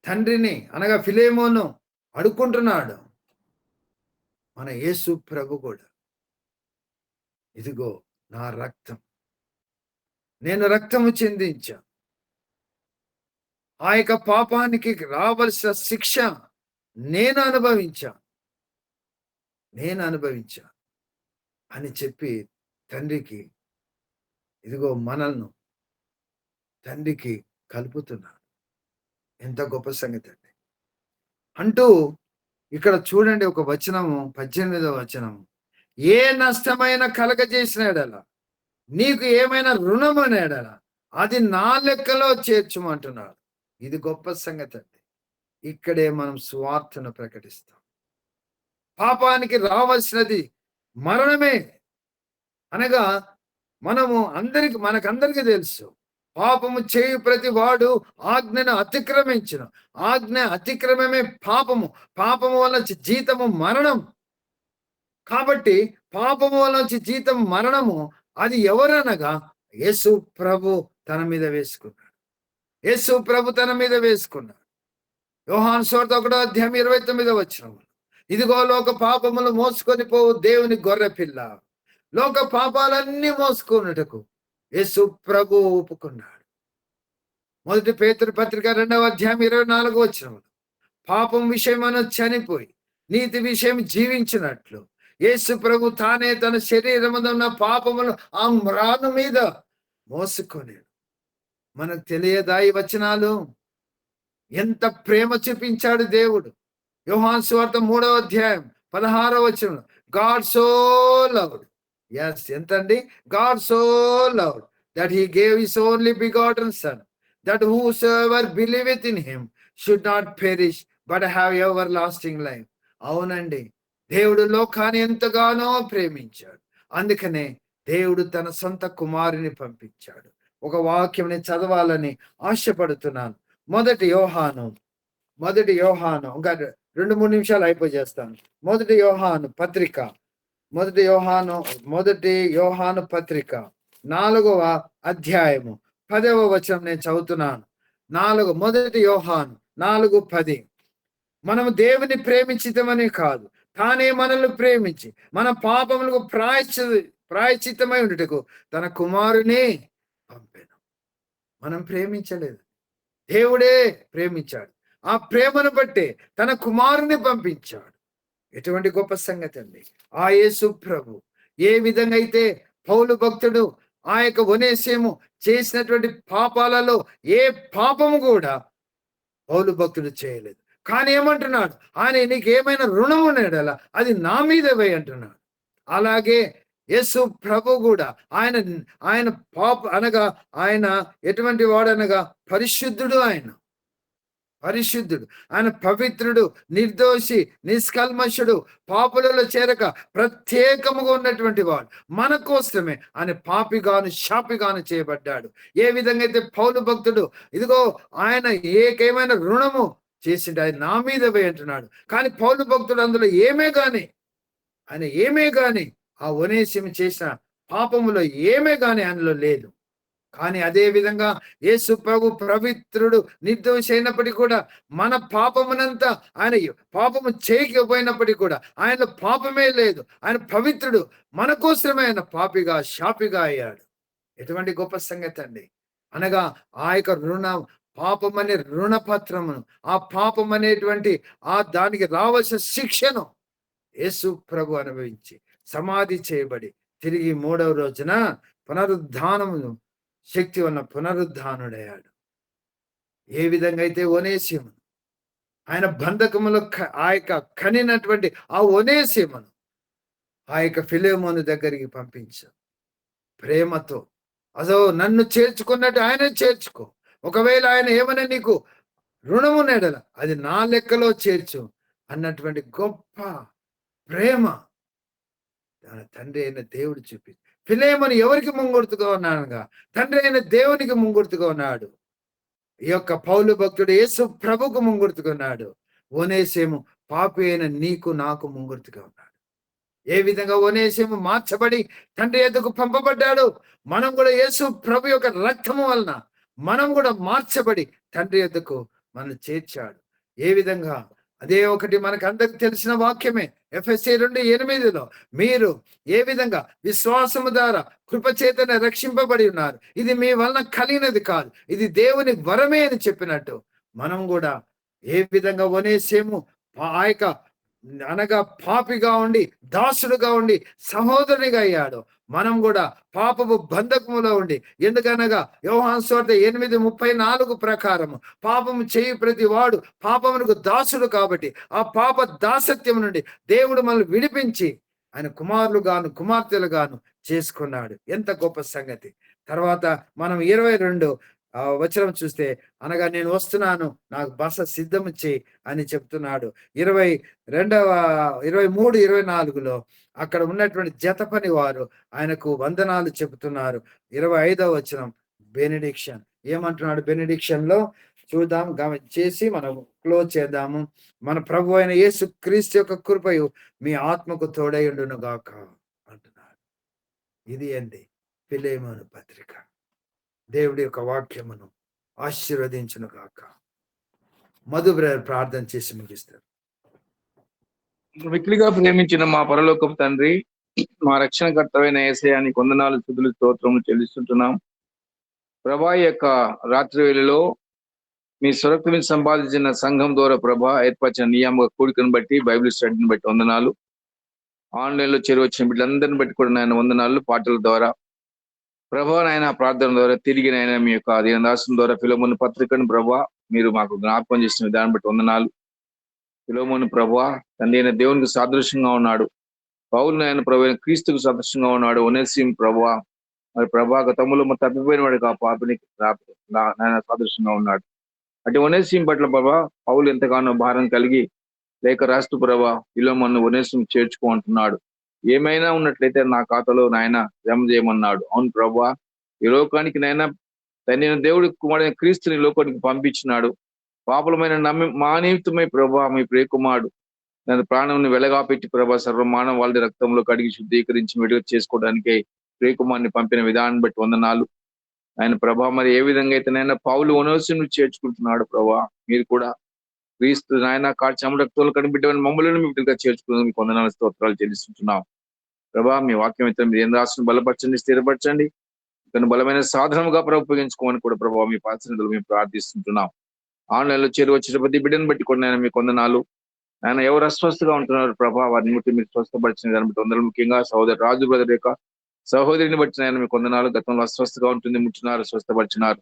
తండ్రిని అనగా ఫిలేమోను అడుక్కుంటున్నాడు, మన యేసు ప్రభు కూడా ఇదిగో నా రక్తం, నేను రక్తము చెందించా, ఆ యొక్క పాపానికి రావలసిన శిక్ష నేను అనుభవించా అని చెప్పి తండ్రికి ఇదిగో మనల్ని తండ్రికి కలుపుతున్నాడు. ఎంత గొప్ప సంగతి అండి. అంటూ ఇక్కడ చూడండి ఒక వచనము, 18వ వచనము, ఏ నష్టమైన కలగజేసిన ఎడల, నీకు ఏమైనా రుణం అని ఎడల అది నా లెక్కలో చేర్చుమంటున్నాడు. ఇది గొప్ప సంగతి అండి. ఇక్కడే మనం స్వార్థను ప్రకటిస్తాం. పాపానికి రావాల్సినది మరణమే అనగా మనకందరికి తెలుసు, పాపము చేయు ప్రతి వాడు ఆజ్ఞను అతిక్రమించిన, ఆజ్ఞ అతిక్రమమే పాపము, పాపము వల్ల జీతము మరణం. కాబట్టి పాపము వల్ల జీతం మరణము. అది ఎవరనగా యేసు ప్రభు తన మీద వేసుకున్నాడు. యేసు ప్రభు తన మీద వేసుకున్నాడు. యోహాను సువార్త 1:29 వచనములు, ఇదిగో లోక పాపములు మోసుకొని పోవు దేవుని గొర్రె పిల్ల, లోక పాపాలన్నీ మోసుకున్నటకు యేసు ప్రభు ఒప్పుకున్నాడు. 1 పేతురు పత్రిక 2:24 వచనములు, పాపం విషయమను చనిపోయి నీతి విషయం జీవించినట్లు యేసు ప్రభు తానే తన శరీరమున ఉన్న పాపములు ఆ మ్రాను మీద మోసుకొనేడు. మనకు తెలియదా ఈ వచనాలు? ఎంత ప్రేమ చూపించాడు దేవుడు. యోహాను సువార్త 3:16 వచనం, గాడ్ సో లవ్డ్, yes ఎంతండి, God so loved that he gave his only begotten son, that whosoever believeth in him should not perish but have everlasting life. అవునండి, దేవుడు లోకాన్ని ఎంతగానో ప్రేమించాడు. అందుకనే దేవుడు తన సొంత కుమారుని పంపించాడు. ఒక వాక్యం నేను చదవాలని ఆశపడుతున్నాను. మొదటి యోహాను ఇంకా 2-3 నిమిషాలు అయిపోయేస్తాను. మొదటి యోహాను పత్రిక 4వ అధ్యాయము 10వ వచనం నేను చదువుతున్నాను. మొదటి యోహాను 4:10, మనము దేవుని ప్రేమించితమని కాదు, తానే మనల్ని ప్రేమించి మన పాపములకు ప్రాయశ్చిత్తమై ఉండుటకు తన కుమారుని పంపెను. మనం ప్రేమించలేదు, దేవుడే ప్రేమించాడు. ఆ ప్రేమను బట్టే తన కుమారుని పంపించాడు. ఎటువంటి గొప్ప సంగతి అండి. ఆ యేసు ప్రభు ఏ విధంగా అయితే పౌలు భక్తుడు ఆ యొక్క ఒనేసిము చేసినటువంటి పాపాలలో ఏ పాపము కూడా పౌలు భక్తుడు చేయలేదు. కానీ ఏమంటున్నాడు, ఆయన నీకేమైనా రుణం ఉన్నాడలా అది నా మీద వేయి అంటున్నాడు. అలాగే యేసు ప్రభు కూడా ఆయన పాప అనగా ఆయన ఎటువంటి వాడు అనగా పరిశుద్ధుడు. ఆయన పవిత్రుడు, నిర్దోషి, నిష్కల్మషుడు, పాపులలో చేరక ప్రత్యేకముగా ఉన్నటువంటి వాడు. మన కోసమే ఆయన పాపిగాను శాపిగాను చేయబడ్డాడు. ఏ విధంగా అయితే పౌలు భక్తుడు ఇదిగో ఆయన ఏకేమైనా రుణము చేసిండు ఆయన నా మీద వేయి అంటున్నాడు. కానీ పౌలు భక్తుడు అందులో ఏమే గాని ఆ ఒనేసిము చేసిన పాపములో ఏమే గాని ఆయనలో లేదు. కానీ అదే విధంగా యేసు ప్రభు పవిత్రుడు, నిర్దోషి అయినప్పటికీ కూడా మన పాపమునంతా ఆయన పాపము చేయకపోయినప్పటికీ కూడా ఆయన పాపమే లేదు. ఆయన పవిత్రుడు. మన కోసమే ఆయన పాపిగా, శాపిగా అయ్యాడు. ఎటువంటి గొప్ప సంగతి అండి. అనగా ఆ యొక్క పాపమనే రుణపత్రమును, ఆ పాపం అనేటువంటి దానికి రావాల్సిన శిక్షను యేసు ప్రభు అనుభవించి సమాధి చేయబడి తిరిగి 3వ రోజున పునరుద్ధానమును శక్తి ఉన్న పునరుద్ధానుడయ్యాడు. ఏ విధంగా అయితే ఒనేసిమును ఆయన బంధకములో ఆ యొక్క కనినటువంటి ఆ ఒనేసిమును ఆ యొక్క ఫిలెమోను దగ్గరికి పంపించాడు ప్రేమతో. అసో నన్ను చేర్చుకున్నట్టు ఆయన చేర్చుకో. ఒకవేళ ఆయన ఏమైనా నీకు రుణము నెడల అది నా లెక్కలో చేర్చు అన్నటువంటి గొప్ప ప్రేమ తన తండ్రి అయిన దేవుడు చూపి ఫిలెమోను ఎవరికి ముంగుర్తుగా ఉన్నాడుగా? తండ్రి అయిన దేవునికి ముంగుర్తుగా ఉన్నాడు. ఈ యొక్క పౌలు భక్తుడు యేసు ప్రభుకు ముంగుర్తుగా ఉన్నాడు. ఒనేసిము పాపి అయిన నీకు నాకు ముంగుర్తుగా ఉన్నాడు. ఏ విధంగా ఒనేసిము మార్చబడి తండ్రి యొద్దకు పంపబడ్డాడు, మనం కూడా యేసు ప్రభు యొక్క రక్తము వలన మనం కూడా మార్చబడి తండ్రి యొద్దకు మనం చేర్చాడు. ఏ విధంగా అదే ఒకటి మనకు అందరికి తెలిసిన వాక్యమే. ఎఫెసీ 2:8 మీరు ఏ విధంగా విశ్వాసము ద్వారా కృపచేతనే రక్షింపబడి ఉన్నారు, ఇది మీ వలన కలిగినది కాదు, ఇది దేవుని వరమే అని చెప్పినట్టు మనం కూడా ఏ విధంగా ఒనేసిము ఆ యొక్క అనగా పాపిగా ఉండి దాసుడుగా ఉండి సహోదరునిగా అయ్యాడు, మనం కూడా పాపపు బంధకములో ఉండి, ఎందుకనగా యోహాను సువార్త 8:34 ప్రకారము పాపము చేయి ప్రతి వాడు పాపమునకు దాసుడు కాబట్టి ఆ పాప దాసత్యం నుండి దేవుడు మనల్ని విడిపించి ఆయన కుమారులుగాను కుమార్తెలుగాను చేసుకున్నాడు. ఎంత గొప్ప సంగతి. తర్వాత మనం 22 వచనం చూస్తే, అనగా నేను వస్తున్నాను, నాకు బస సిద్ధం చేయి అని చెప్తున్నాడు. 23-24 అక్కడ ఉన్నటువంటి జత పని వారు ఆయనకు వందనాలు చెబుతున్నారు. 25వ వచనం బెనెడిక్షన్ ఏమంటున్నాడు? బెనెడిక్షన్ లో చూద్దాం, చేసి మనం క్లోజ్ చేద్దాము. మన ప్రభు అయిన యేసు క్రీస్తు యొక్క కృపయు మీ ఆత్మకు తోడైండును గాక అంటున్నాడు. ఇది అండి ఫిలెమోను పత్రిక. దేవుడి యొక్క వాక్యమును ఆశీర్వదించును గాక. మధు బ్రదర్ ప్రార్థన చేసి ముగిస్తారు. మిక్కిలిగా ప్రేమించిన మా పరలోకపు తండ్రి, మా రక్షణకర్తమైన యేసయ్యానికి వందనాలు, స్తుతులు, స్తోత్రములు చెల్లిస్తుంటున్నాం. ప్రభా యొక్క రాత్రి వేళలో మీ స్వరక్తమిని సంపాదించిన సంఘం ద్వారా ప్రభా ఏర్పరిచిన నియామక కూడికను బట్టి, బైబిల్ స్టడీని బట్టి వందనాలు. ఆన్లైన్ లో చేరువచ్చిన బిడ్డలందరిని బట్టి కూడా నాయన వందనాలు. పాటల ద్వారా ప్రభా నాయన ప్రార్థన ద్వారా తిరిగి నాయన మీ యొక్క దీనదాసుని ద్వారా ఫిలెమోను పత్రికను ప్రభా మీరు మాకు జ్ఞాపకం చేసిన విధానం బట్టి వందనాలు. ఫిలెమోను ప్రభా తండ్రి అయిన దేవునికి సాదృశ్యంగా ఉన్నాడు. పౌలు నాయన ప్రభు అయిన క్రీస్తుకు సాదృశ్యంగా ఉన్నాడు. ఒనేసిము ప్రభా మరి ప్రభా గతంలో తప్పిపోయిన వాడు ఆ పాపనికి నాయన సాదృశ్యంగా ఉన్నాడు. అంటే ఒనేసిము పట్ల ప్రభా పౌలు ఎంతగానో భారం కలిగి లేఖ రాస్తూ ప్రభా ఫిలెమోను ఒనేసిము చేర్చుకో అంటున్నాడు. ఏమైనా ఉన్నట్లయితే నా ఖాతాలో నాయన జమ చేయమన్నాడు. అవును ప్రభా, ఈ లోకానికి నాయన తండ్రి దేవుడి కుమారుడైన క్రీస్తుని లోకానికి పంపించినాడు. పాపలమైన మా నిమిత్తమై ప్రభా మీ ప్రియకుమారుడు దాని ప్రాణంని వెలగా పెట్టి ప్రభా సర్వమానం వాళ్ళ రక్తంలో కడిగి శుద్ధీకరించి విడుదల చేసుకోవడానికి ప్రియకుమారుని పంపిన విధానం బట్టి వందనాలు. ఆయన ప్రభా మరి ఏ విధంగా అయితే నాయన పౌలు ఒనేసిమును చేర్చుకుంటున్నాడు ప్రభా, మీరు కూడా క్రీస్తు నాయన చెమట రక్తంలో కనిపెట్టమని మమ్మల్ని మీ బిడ్డలుగా చేర్చుకుని మీకు వందనాలు, స్తోత్రాలు చెల్లిస్తున్నాం. ప్రభా మీ వాక్యం అయితే మీరు ఏం రాసిన బలపరచండి, స్థిరపరచండి, తను బలమైన సాధనముగా ఉపయోగించుకోమని కూడా ప్రభావ మీ పాత్రలు మేము ప్రార్థిస్తుంటున్నాం. ఆన్లైన్ లో చేరువచ్చిన ప్రతి బిడ్డను బట్టి కూడా నేను మీకు వందనాలు. ఆయన ఎవరు అస్వస్థగా ఉంటున్నారు ప్రభా వారిని బట్టి మీరు స్వస్థపరిచిన దాన్ని బట్టి వందలు. ముఖ్యంగా సహోదరు రాజు బ్రదర్ యొక్క సహోదరిని బట్టి నేను మీకు వందనాలు. గతంలో అస్వస్థగా ఉంటుంది, ముట్టినారు, స్వస్థపరిచినారు.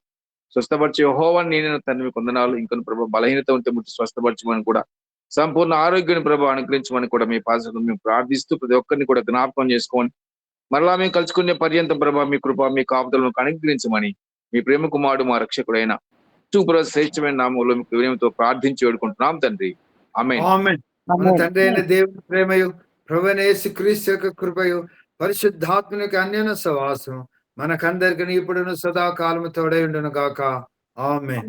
స్వస్థపరిచే యెహోవాని నేను తను మీకు వందనాలు. ఇంకా ప్రభా బలహీనత ఉంటే ముట్టి స్వస్థపరచమని కూడా, సంపూర్ణ ఆరోగ్యాన్ని ప్రభావ అనుగ్రహించమని కూడా మీ పాత్రలు మేము ప్రార్థిస్తూ ప్రతి ఒక్కరిని కూడా జ్ఞాపకం చేసుకోండి. మరలా మేము కలుసుకునే పర్యంతం ప్రభావ మీ కృప మీ కాపుదలను అనుగ్రహించమని మీ ప్రేమ కుమారుడు మా రక్షకుడైన శ్రేష్టమైన నామంలో మీకు వినయంతో ప్రార్థించి వేడుకుంటున్నాం తండ్రి. ఆమేన్. మన తండ్రి అయిన దేవుని ప్రేమయు ప్రభువైన యేసుక్రీస్తు యొక్క కృపయు పరిశుద్ధాత్మ యొక్క అన్యోన్య సహవాసం మనకందరికి ఇప్పుడును సదాకాలము తోడై ఉండును గాక. ఆమేన్.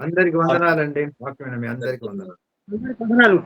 అందరికి వందనాలండి. వాక్యమైన మీ అందరికి వందనాలు.